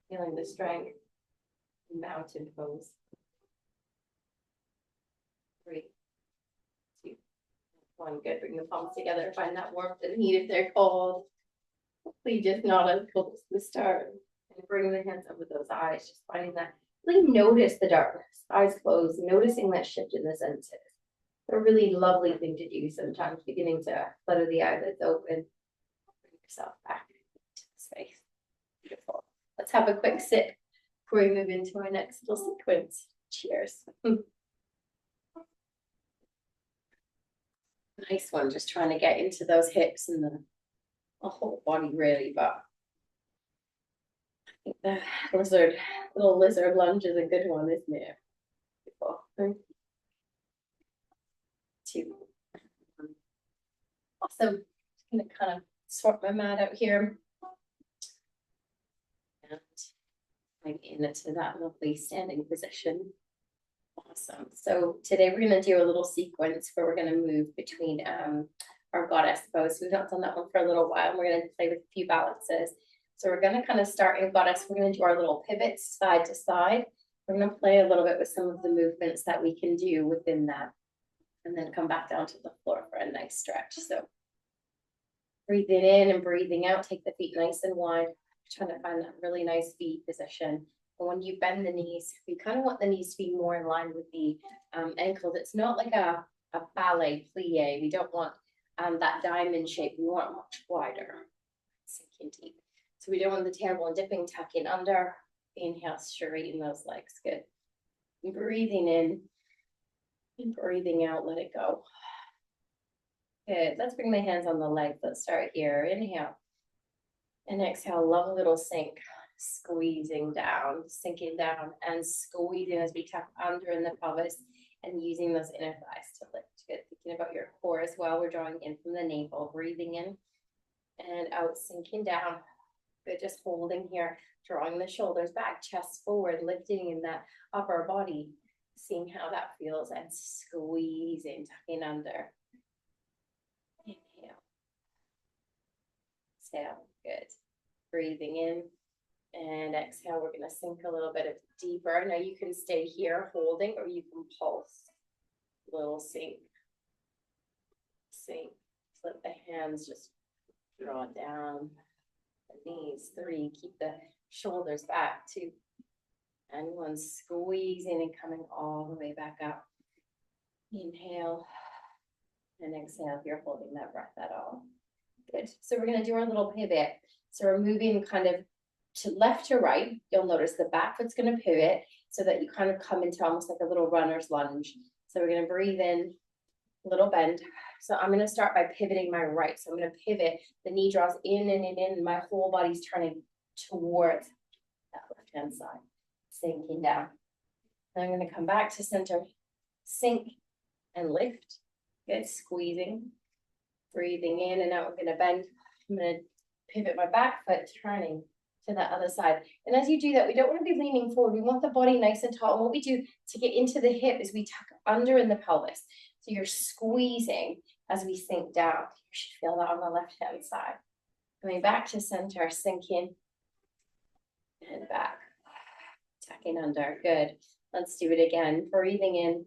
Speaker 1: Feeling the strength in mountain pose. 3, 2, 1. Good. Bring the palms together. Find that warmth and heat if they're cold. Hopefully just not as cold as the start. And bring the hands over those eyes. Just finding that. Really notice the darkness. Eyes closed. Noticing that shift in the senses. A really lovely thing to do sometimes. Beginning to flutter the eyelids open. Bring yourself back into the space. Beautiful. Let's have a quick sip before we move into our next little sequence. Cheers. Nice one. Just trying to get into those hips and the whole body really, but I think the little lizard lunge is a good one, isn't it? Beautiful. 3, 2, 1. Awesome. Just gonna kind of swap my mat out here. And I'm into that lovely standing position. Awesome. So today we're going to do a little sequence where we're going to move between our goddess pose. We've not done that one for a little while. We're going to play with a few balances. So we're going to kind of start in goddess. We're going to do our little pivots side to side. We're going to play a little bit with some of the movements that we can do within that. And then come back down to the floor for a nice stretch. So breathing in and breathing out. Take the feet nice and wide. Trying to find that really nice feet position. And when you bend the knees, we kind of want the knees to be more in line with the ankles. It's not like a ballet plie. We don't want that diamond shape. We want much wider. Sinking deep. So we don't want the tailbone dipping, tucking under. Inhale, straighten those legs. Good. Breathing in and breathing out. Let it go. Good. Let's bring the hands on the legs. Let's start here. Inhale. And exhale, love a little sink. Squeezing down, sinking down, and squeezing as we tuck under in the pelvis and using those inner thighs to lift. Good. Thinking about your core as well. We're drawing in from the navel, breathing in and out, sinking down. Good. Just holding here, drawing the shoulders back, chest forward, lifting in that upper body, seeing how that feels, and squeezing, tucking under. Inhale. Exhale. Good. Breathing in. And exhale, we're going to sink a little bit deeper. Now you can stay here holding or you can pulse. Little sink. Sink. Let the hands just draw down. The knees. 3. Keep the shoulders back. 2. And 1. Squeezing and coming all the way back up. Inhale. And exhale if you're holding that breath at all. Good. So we're going to do our little pivot. So we're moving kind of to left to right. You'll notice the back foot's going to pivot so that you kind of come into almost like a little runner's lunge. So we're going to breathe in, a little bend. So I'm going to start by pivoting my right. So I'm going to pivot. The knee draws in and in, and my whole body's turning towards that left-hand side, sinking down. Then I'm going to come back to center, sink and lift. Good, squeezing, breathing in and out. We're going to bend I'm going to pivot my back foot, turning to that other side. And as you do that, we don't want to be leaning forward. We want the body nice and tall. And what we do to get into the hip is we tuck under in the pelvis. So you're squeezing as we sink down. You should feel that on the left-hand side. Coming back to center, sink in and back. Tucking under, good. Let's do it again. Breathing in,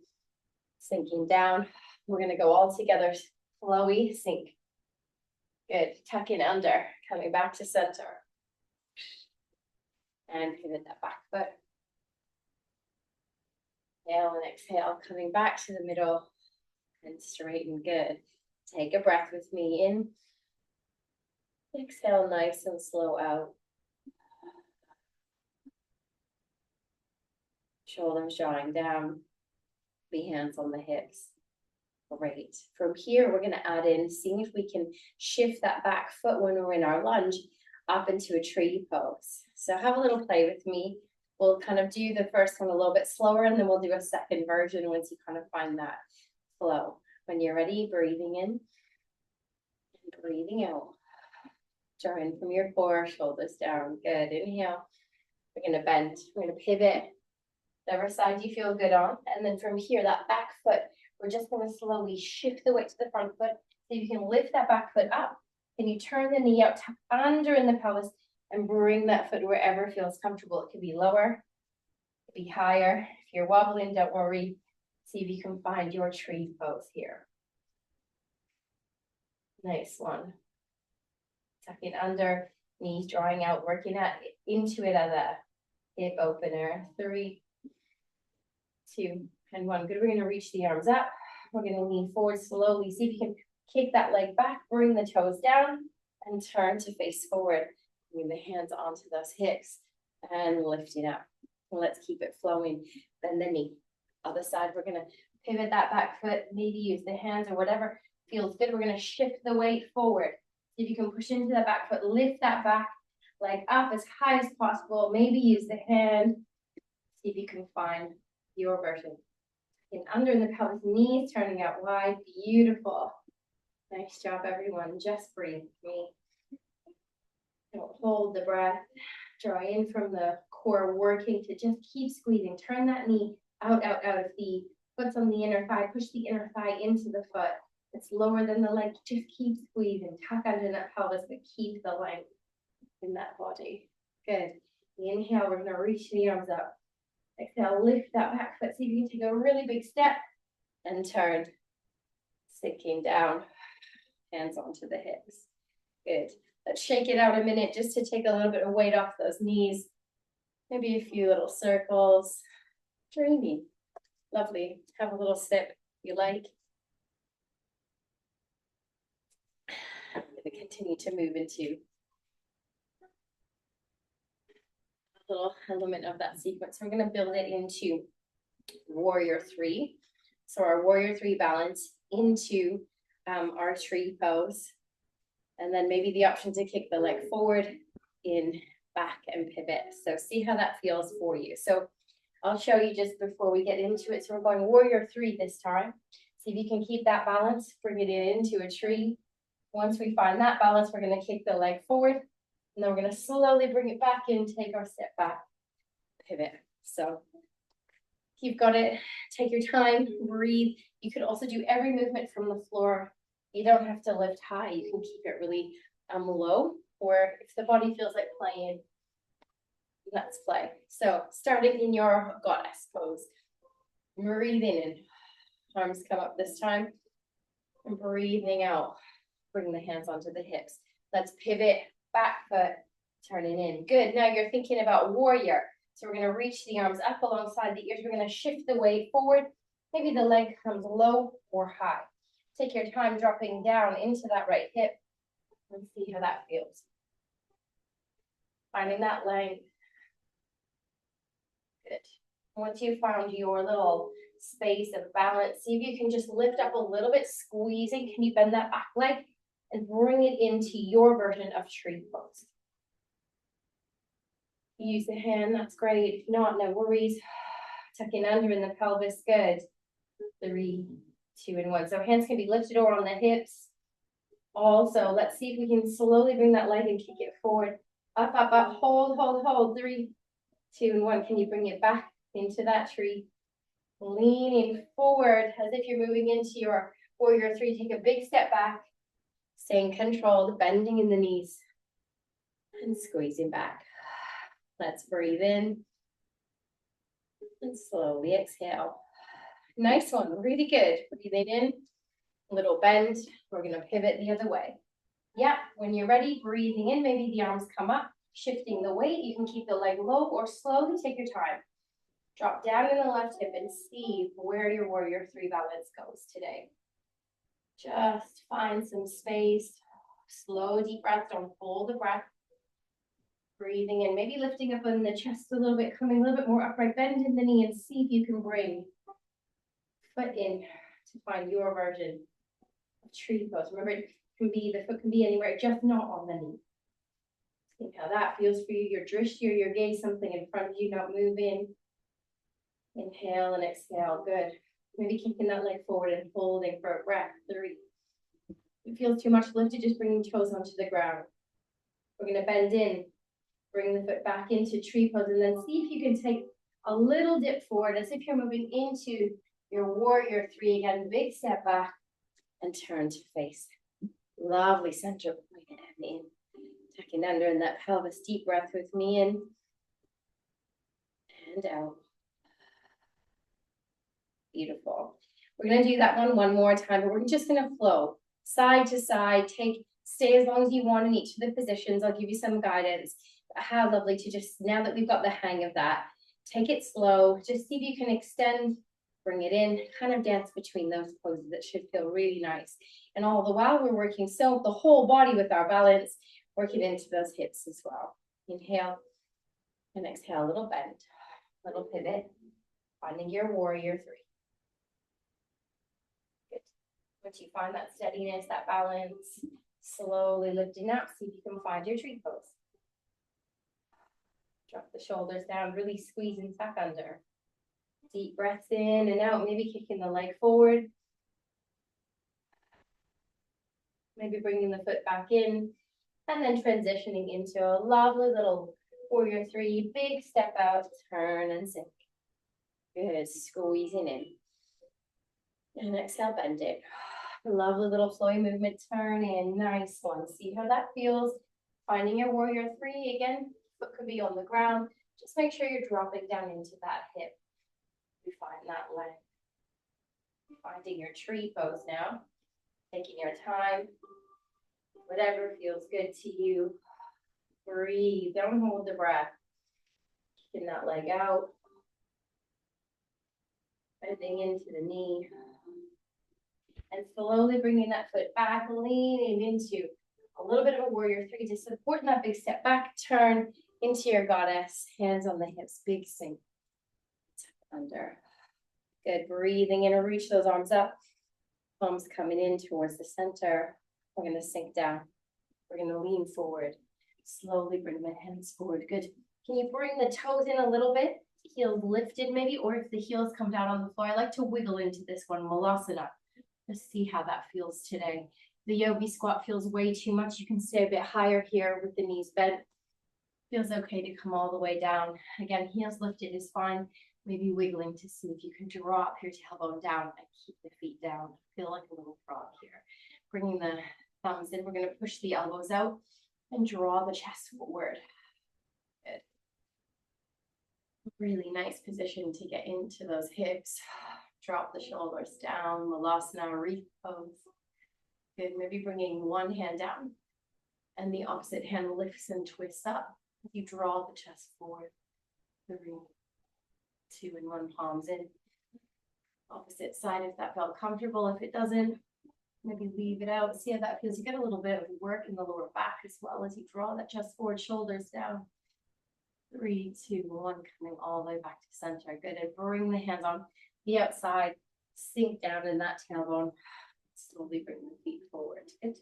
Speaker 1: sinking down. We're gonna go all together, flowy, sink. Good, tucking under, coming back to center. And pivot that back foot. Inhale and exhale, coming back to the middle and straighten, good. Take a breath with me in. Exhale nice and slow out. Shoulders drawing down, be hands on the hips. Great. From here, we're going to add in, seeing if we can shift that back foot when we're in our lunge up into a tree pose. So have a little play with me. We'll kind of do the first one a little bit slower, and then we'll do a second version once you kind of find that flow. When you're ready, breathing in and breathing out. Draw in from your core, shoulders down. Good. Inhale. We're going to bend. We're going to pivot. Whatever side you feel good on. And then from here, that back foot, we're just going to slowly shift the weight to the front foot. So you can lift that back foot up. Can you turn the knee out, tuck under in the pelvis, and bring that foot wherever feels comfortable. It could be lower, it could be higher. If you're wobbling, don't worry. See if you can find your tree pose here. Nice one. Tucking under, knees drawing out, working into it as a hip opener. 3, 2, and 1. Good. We're going to reach the arms up. We're going to lean forward slowly. See if you can kick that leg back, bring the toes down, and turn to face forward. Bring the hands onto those hips and lift it up. And let's keep it flowing. Bend the knee. Other side, we're going to pivot that back foot. Maybe use the hands or whatever feels good. We're going to shift the weight forward. See if you can push into that back foot. Lift that back leg up as high as possible. Maybe use the hand. See if you can find your version. And under in the pelvis, knees turning out wide. Beautiful. Nice job, everyone. Just breathe with me. Don't hold the breath. Draw in from the core, working to just keep squeezing. Turn that knee out, out, out. If the foot's on the inner thigh, push the inner thigh into the foot. It's lower than the leg. Just keep squeezing. Tuck under that pelvis, but keep the length in that body. Good. Inhale, we're going to reach the arms up. Exhale, lift that back foot. See if you can take a really big step and turn. Sinking down. Hands onto the hips. Good. Let's shake it out a minute just to take a little bit of weight off those knees. Maybe a few little circles. Dreamy. Lovely. Have a little sip if you like. I'm going to continue to move into a little element of that sequence. I'm going to build it into warrior 3. So our warrior 3 balance into our tree pose. And then maybe the option to kick the leg forward, in, back, and pivot. So see how that feels for you. So I'll show you just before we get into it. So we're going warrior 3 this time. See if you can keep that balance, bring it into a tree. Once we find that balance, we're going to kick the leg forward. And then we're going to slowly bring it back in, take our step back, pivot. So if you've got it, take your time, breathe. You could also do every movement from the floor. You don't have to lift high. You can keep it really low, or if the body feels like playing, let's play. So starting in your goddess pose, breathing in, arms come up this time, and breathing out, bring the hands onto the hips. Let's pivot, back foot, turning in. Good. Now you're thinking about warrior. So we're going to reach the arms up alongside the ears. We're going to shift the weight forward. Maybe the leg comes low or high. Take your time dropping down into that right hip and see how that feels. Finding that length. Good. Once you've found your little space of balance, see if you can just lift up a little bit, squeezing. Can you bend that back leg and bring it into your version of tree pose? Use the hand, that's great. If not, no worries. Tucking under in the pelvis, good. 3, 2, and 1. So hands can be lifted or on the hips. Also, let's see if we can slowly bring that leg and kick it forward. Up, up, up, hold, hold, hold. 3, 2, and 1. Can you bring it back into that tree? Leaning forward as if you're moving into your warrior 3. Take a big step back. Staying controlled, bending in the knees. And squeezing back. Let's breathe in. And slowly exhale. Nice one, really good. Breathing in, little bend. We're gonna pivot the other way. Yeah, when you're ready, breathing in, maybe the arms come up, shifting the weight. You can keep the leg low or slowly take your time. Drop down in the left hip and see where your warrior 3 balance goes today. Just find some space. Slow, deep breath. Don't hold the breath. Breathing in, maybe lifting up in the chest a little bit, coming a little bit more upright, bend in the knee and see if you can bring foot in to find your version of tree pose. Remember, the foot can be anywhere, just not on the knee. See how that feels for you. Your drishti or your gaze, something in front of you, not moving. Inhale and exhale, good. Maybe kicking that leg forward and holding for a breath. 3. If it feels too much lifted, just bring the toes onto the ground. We're gonna bend in, bring the foot back into tree pose, and then see if you can take a little dip forward as if you're moving into your warrior 3 again. Big step back and turn to face. Lovely center point and in. Tucking under in that pelvis. Deep breath with me in and out. Beautiful. We're going to do that one more time, but we're just going to flow side to side. Stay as long as you want in each of the positions. I'll give you some guidance. How lovely to just, now that we've got the hang of that, take it slow. Just see if you can extend, bring it in, kind of dance between those poses. That should feel really nice. And all the while we're working the whole body with our balance, working into those hips as well. Inhale and exhale, a little bend, little pivot, finding your warrior 3. Good. Once you find that steadiness, that balance, slowly lifting up, see if you can find your tree pose. Drop the shoulders down, really squeezing back under. Deep breaths in and out, maybe kicking the leg forward. Maybe bringing the foot back in, and then transitioning into a lovely little warrior 3. Big step out, turn and sink. Good, squeezing in. And exhale, bend it. Lovely little flowy movement, turn in, nice one. See how that feels. Finding your warrior 3 again. Foot could be on the ground. Just make sure you're dropping down into that hip. You find that leg. Finding your tree pose now. Taking your time. Whatever feels good to you. Breathe. Don't hold the breath. Kicking that leg out. Bending into the knee. And slowly bringing that foot back, leaning into a little bit of a warrior 3 to support that big step back. Turn into your goddess. Hands on the hips. Big sink. Under. Good. Breathing in and reach those arms up. Palms coming in towards the center. We're going to sink down. We're going to lean forward. Slowly bring the hands forward. Good. Can you bring the toes in a little bit? Heels lifted maybe, or if the heels come down on the floor, I like to wiggle into this one, Malasana. Let's see how that feels today. The yogi squat feels way too much. You can stay a bit higher here with the knees bent. Feels okay to come all the way down. Again, heels lifted is fine. Maybe wiggling to see if you can drop your tailbone down and keep the feet down. Feel like a little frog here. Bringing the thumbs in, we're going to push the elbows out and draw the chest forward. Good. Really nice position to get into those hips. Drop the shoulders down, Malasana, wreath pose. Good, maybe bringing one hand down and the opposite hand lifts and twists up. You draw the chest forward. 3, 2, and 1, palms in. Opposite side if that felt comfortable. If it doesn't, maybe leave it out. See how that feels. You get a little bit of work in the lower back as well as you draw that chest forward, shoulders down. 3, 2, 1, coming all the way back to center. Good, and bring the hands on the outside. Sink down in that tailbone. Slowly bring the feet forward. Good.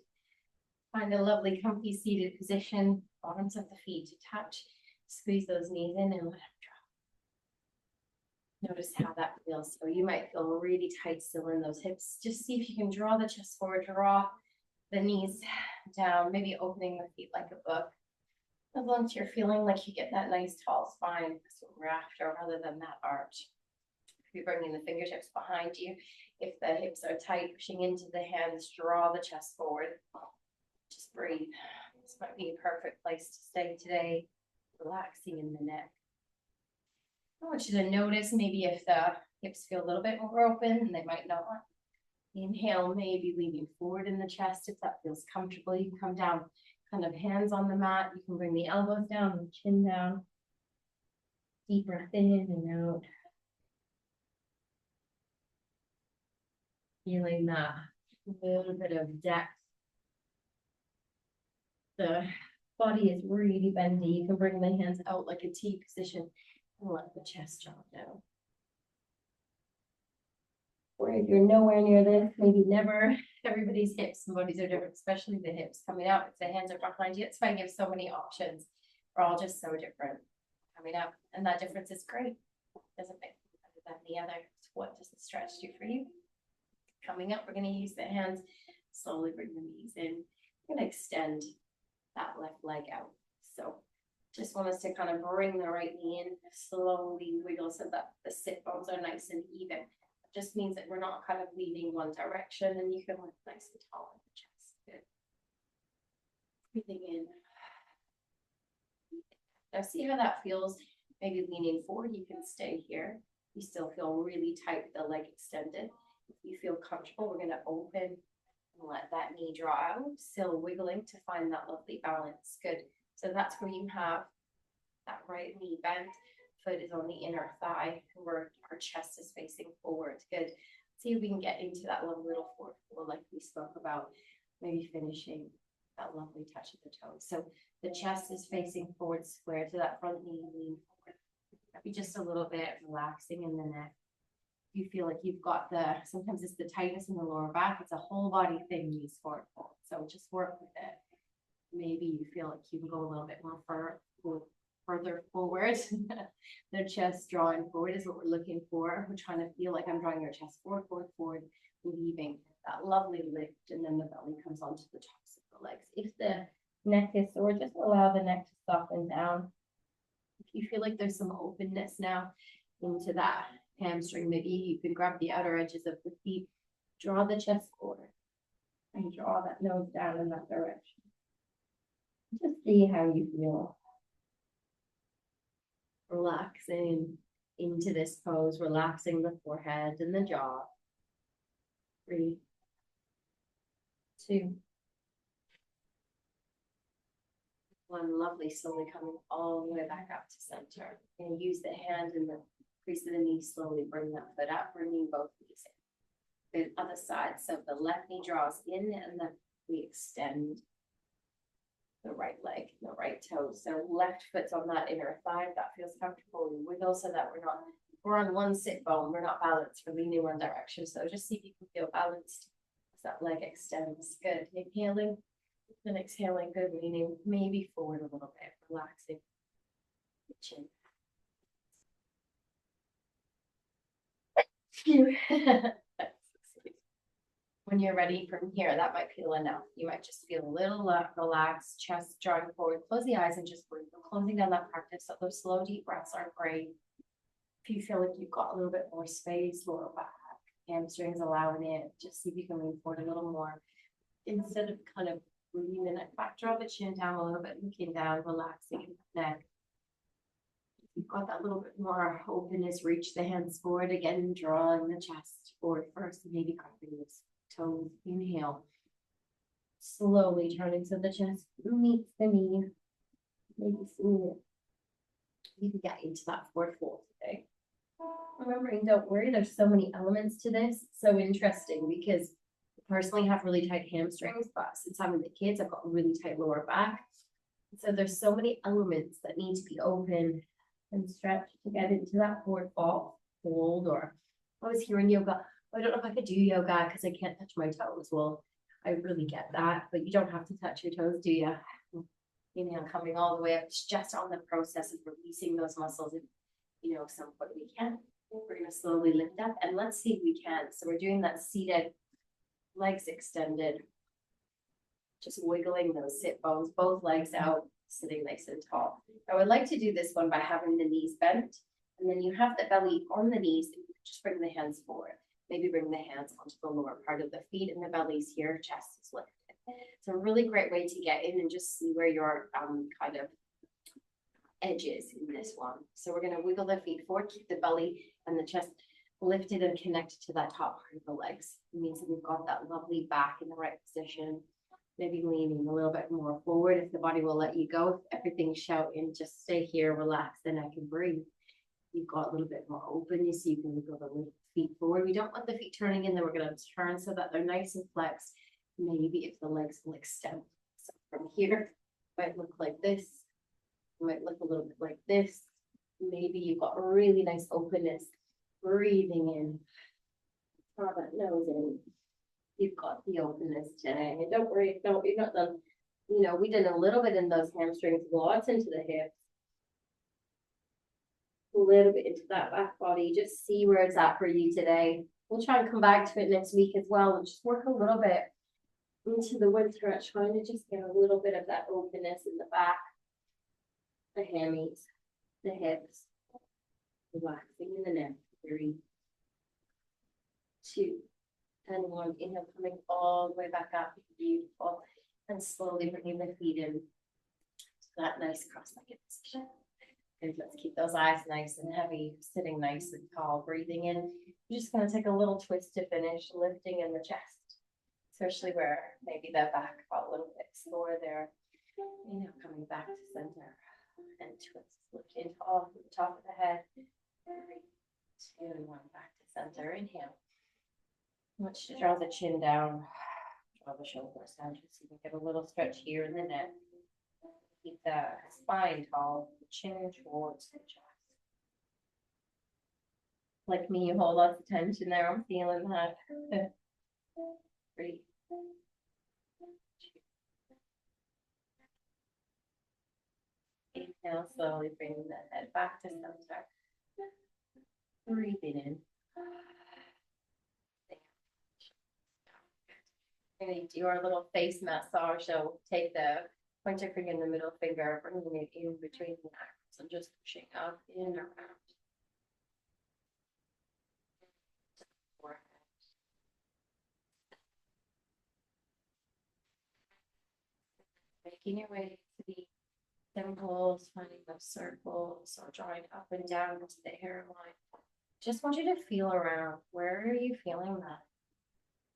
Speaker 1: Find a lovely comfy seated position. Arms of the feet to touch. Squeeze those knees in and let them drop. Notice how that feels. So you might feel really tight still in those hips. Just see if you can draw the chest forward, draw the knees down, maybe opening the feet like a book. As long as you're feeling like you get that nice tall spine, that's what we're after, rather than that arch. If you're bringing the fingertips behind you, if the hips are tight, pushing into the hands, draw the chest forward. Just breathe. This might be a perfect place to stay today, relaxing in the neck. I want you to notice maybe if the hips feel a little bit more open, and they might not. Inhale, maybe leaning forward in the chest if that feels comfortable. You can come down, kind of hands on the mat. You can bring the elbows down and chin down. Deep breath in and out. Feeling that little bit of depth. The body is really bendy. You can bring the hands out like a T position and let the chest drop down. Or if you're nowhere near this, maybe never. Everybody's hips and bodies are different, especially the hips coming out. If the hands are behind you, it's fine. You have so many options. We're all just so different coming up, and that difference is great. Doesn't make better than the other. What does the stretch do for you? Coming up, we're going to use the hands. Slowly bring the knees in. We're going to extend that left leg out. So just want us to kind of bring the right knee in, slowly wiggle so that the sit bones are nice and even. It just means that we're not kind of leaning one direction, and you can lift nice and tall in the chest. Good. Breathing in. Now see how that feels. Maybe leaning forward, you can stay here. You still feel really tight with the leg extended. If you feel comfortable, we're going to open and let that knee draw out, still wiggling to find that lovely balance. Good. So that's where you have that right knee bent. Foot is on the inner thigh, where our chest is facing forward. Good. See if we can get into that little forward fold like we spoke about, maybe finishing that lovely touch of the toes. So the chest is facing forward square to that front knee, lean forward. Maybe just a little bit, relaxing in the neck. You feel like you've got sometimes it's the tightness in the lower back. It's a whole body thing, these forward fold. So just work with it. Maybe you feel like you can go a little bit more further forward. The chest drawing forward is what we're looking for. We're trying to feel like I'm drawing your chest forward, leaving that lovely lift, and then the belly comes onto the tops of the legs. If the neck is sore, just allow the neck to soften down. If you feel like there's some openness now into that hamstring, maybe you can grab the outer edges of the feet, draw the chest forward, and draw that nose down in that direction. Just see how you feel. Relaxing into this pose, relaxing the forehead and the jaw. 3, 2, 1. Lovely. Slowly coming all the way back up to center. And use the hand in the crease of the knee. Slowly bring that foot up, bringing both knees in. The other side. So the left knee draws in, and then we extend the right leg, the right toe. So left foot's on that inner thigh. If that feels comfortable, we wiggle so that we're on one sit bone. We're not balanced. We're leaning one direction. So just see if you can feel balanced as that leg extends. Good. Inhaling and exhaling. Good. Leaning maybe forward a little bit. Relaxing the chin. When you're ready from here, that might feel enough. You might just feel a little relaxed, chest drawing forward. Close the eyes and just breathe. Closing down that practice. So those slow, deep breaths are great. If you feel like you've got a little bit more space, lower back, hamstrings allowing it, just see if you can lean forward a little more. Instead of kind of bringing the neck back, draw the chin down a little bit, looking down, relaxing the neck. If you've got that little bit more openness, reach the hands forward again, drawing the chest forward first, and maybe cupping this toes. Inhale, slowly turning so the chest meets the knee. Maybe see you can get into that forward fold today. Remembering, don't worry, there's so many elements to this. So interesting because I personally have really tight hamstrings, but since I'm with the kids, I've got a really tight lower back. So there's so many elements that need to be open and stretched to get into that forward fold. Or I was hearing yoga. I don't know if I could do yoga because I can't touch my toes. Well, I really get that, but you don't have to touch your toes, do you? Inhale, coming all the way up, just on the process of releasing those muscles. And, some point we can. We're going to slowly lift up, and let's see if we can. So we're doing that seated, legs extended. Just wiggling those sit bones, both legs out, sitting nice and tall. I would like to do this one by having the knees bent, and then you have the belly on the knees, and you just bring the hands forward. Maybe bring the hands onto the lower part of the feet, and the belly's here, chest is lifted. It's a really great way to get in and just see where your kind of edges in this one. So we're going to wiggle the feet forward, keep the belly and the chest lifted and connected to that top part of the legs. It means that we've got that lovely back in the right position. Maybe leaning a little bit more forward if the body will let you go. If everything's shouting, just stay here, relax the neck and breathe. You've got a little bit more openness, so you can wiggle the feet forward. We don't want the feet turning in, then we're going to turn so that they're nice and flexed. Maybe if the legs will extend. So from here, it might look like this. It might look a little bit like this. Maybe you've got a really nice openness. Breathing in. Draw that nose in. You've got the openness today. And don't worry, no, you've not done, we did a little bit in those hamstrings, lots into the hips. A little bit into that back body. Just see where it's at for you today. We'll try and come back to it next week as well and just work a little bit into the winter at trying to just get a little bit of that openness in the back, the hammies, the hips, relaxing in the neck. 3, 2, and 1. Inhale, coming all the way back up. Beautiful. And slowly bringing the feet in to that nice cross-legged position. Good. Let's keep those eyes nice and heavy, sitting nice and tall. Breathing in. You're just going to take a little twist to finish, lifting in the chest, especially where maybe the back got a little bit sore there. Inhale, coming back to center and twist, lifting tall from the top of the head. 3, 2, and 1, back to center. Inhale. Let's draw the chin down, draw the shoulders down, just so you can get a little stretch here in the neck. Keep the spine tall, the chin towards the chest. Like me, you hold lots of tension there. I'm feeling that. 3, 2. Inhale, slowly bringing the head back to center. Breathing in. We're going to do our little face massage. So take the pointer finger and the middle finger, bringing it in between the knuckles and just pushing up, in, around. Making your way to the temples, finding those circles, or drawing up and down to the hairline. Just want you to feel around. Where are you feeling that?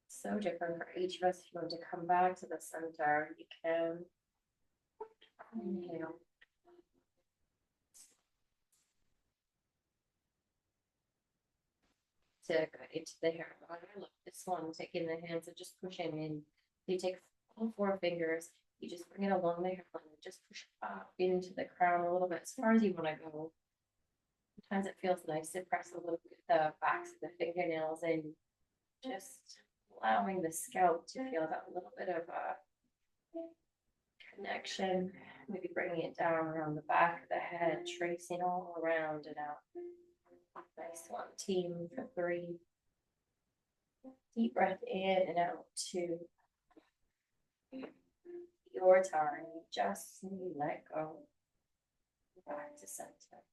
Speaker 1: So different for each of us. If you want to come back to the center, you can. Inhale. To go into the hairline. I love this one. Taking the hands and just pushing in. You take all 4 fingers. You just bring it along the hairline and just push up into the crown a little bit as far as you want to go. Sometimes it feels nice to press a little bit the backs of the fingernails in, just allowing the scalp to feel that little bit of a connection. Maybe bringing it down around the back of the head, tracing all around and out. Nice one, team, for 3. Deep breath in and out. 2. Your time. Just let go. Back to center.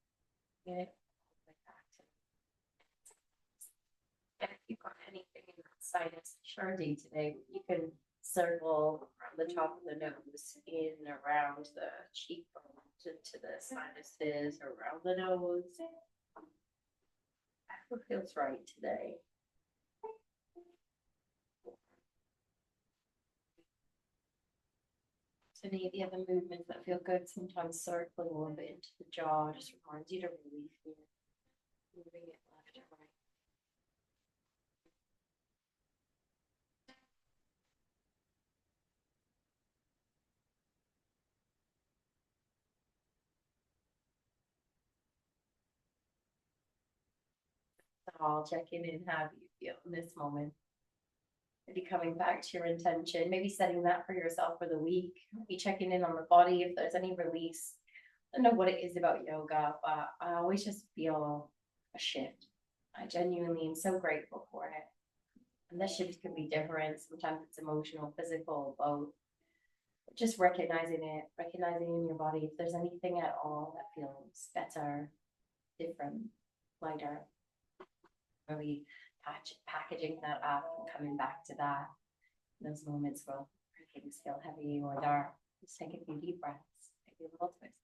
Speaker 1: Get back to. And if you've got anything in that sinus, sure day today, you can circle around the top of the nose, in around the cheekbone, to the sinuses, around the nose. Whatever feels right today. So any of the other movements that feel good, sometimes circling a little bit into the jaw just reminds you to release here. Moving it left or right. So I'll check in and have you feel in this moment. Maybe coming back to your intention, maybe setting that for yourself for the week. Maybe checking in on the body if there's any release. I don't know what it is about yoga, but I always just feel a shift. I genuinely am so grateful for it. And the shift can be different. Sometimes it's emotional, physical, both. Just recognizing it, recognizing in your body if there's anything at all that feels better, different, lighter. Really packaging that up and coming back to that. Those moments where things feel heavy or dark, just take a few deep breaths, maybe a little twist,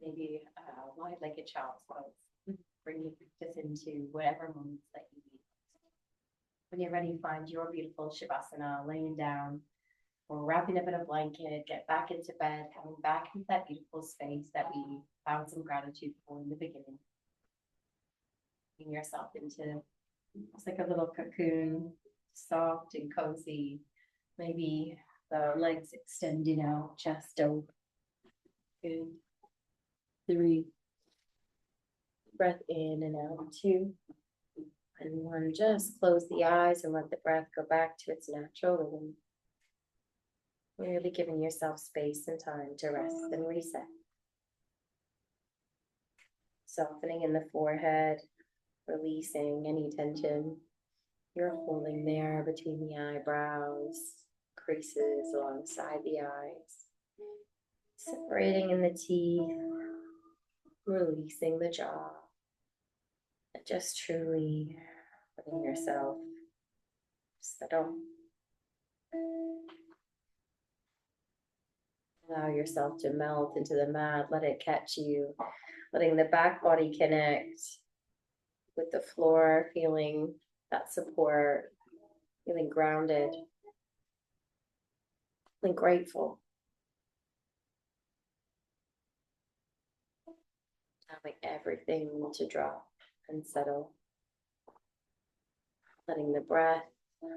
Speaker 1: maybe a wide-legged child's pose. Bring your practice into whatever moments that you need. When you're ready, find your beautiful Shavasana, laying down or wrapping up in a blanket, get back into bed, coming back into that beautiful space that we found some gratitude for in the beginning. Bring yourself into, it's like a little cocoon, soft and cozy. Maybe the legs extending out, chest open. Good. 3. Breath in and out. 2. And 1. Just close the eyes and let the breath go back to its natural rhythm. Really giving yourself space and time to rest and reset. Softening in the forehead, releasing any tension you're holding there between the eyebrows, creases alongside the eyes. Separating in the teeth, releasing the jaw. And just truly letting yourself settle. Allow yourself to melt into the mat, let it catch you, letting the back body connect with the floor, feeling that support, feeling grounded, feeling grateful. Allowing everything to drop and settle. Letting the breath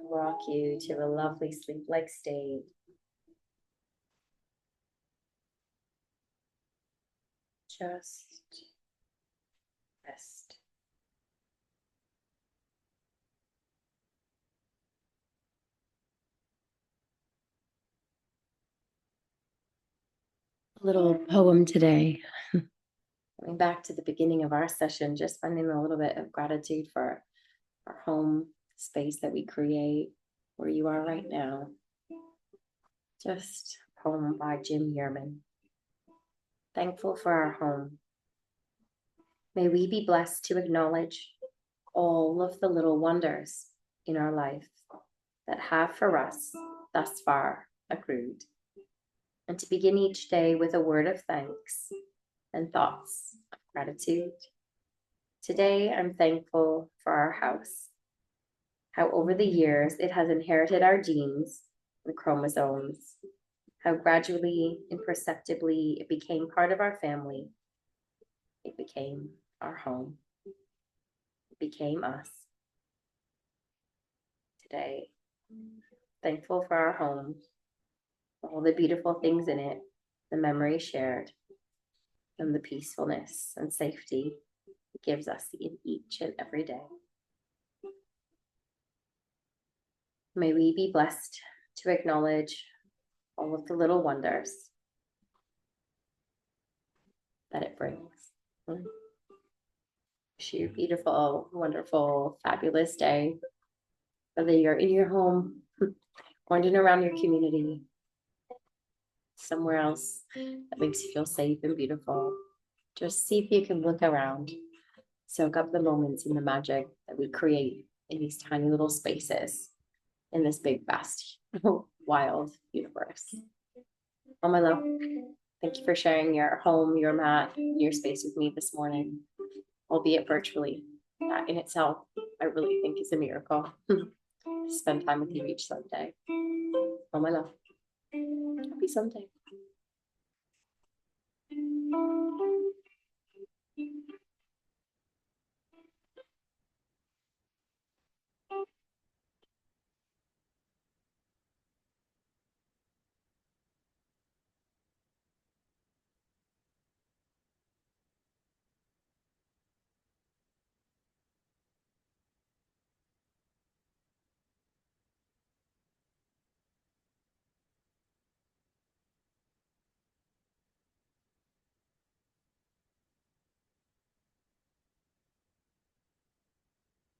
Speaker 1: rock you to a lovely sleep-like state. Just rest. A little poem today. Going back to the beginning of our session, just finding a little bit of gratitude for our home space that we create, where you are right now. Just a poem by Jim Yerman. Thankful for our home. May we be blessed to acknowledge all of the little wonders in our life that have for us thus far accrued, and to begin each day with a word of thanks and thoughts of gratitude. Today, I'm thankful for our house, how over the years it has inherited our genes and chromosomes, how gradually, imperceptibly, it became part of our family. It became our home. It became us. Today, thankful for our home, all the beautiful things in it, the memories shared, and the peacefulness and safety it gives us in each and every day. May we be blessed to acknowledge all of the little wonders that it brings. Wish you a beautiful, wonderful, fabulous day. Whether you're in your home, wandering around your community, somewhere else that makes you feel safe and beautiful. Just see if you can look around, soak up the moments and the magic that we create in these tiny little spaces in this big, vast, wild universe. Oh, my love, thank you for sharing your home, your mat, your space with me this morning, albeit virtually. That in itself, I really think is a miracle. Spend time with you each Sunday. Oh, my love. Happy Sunday.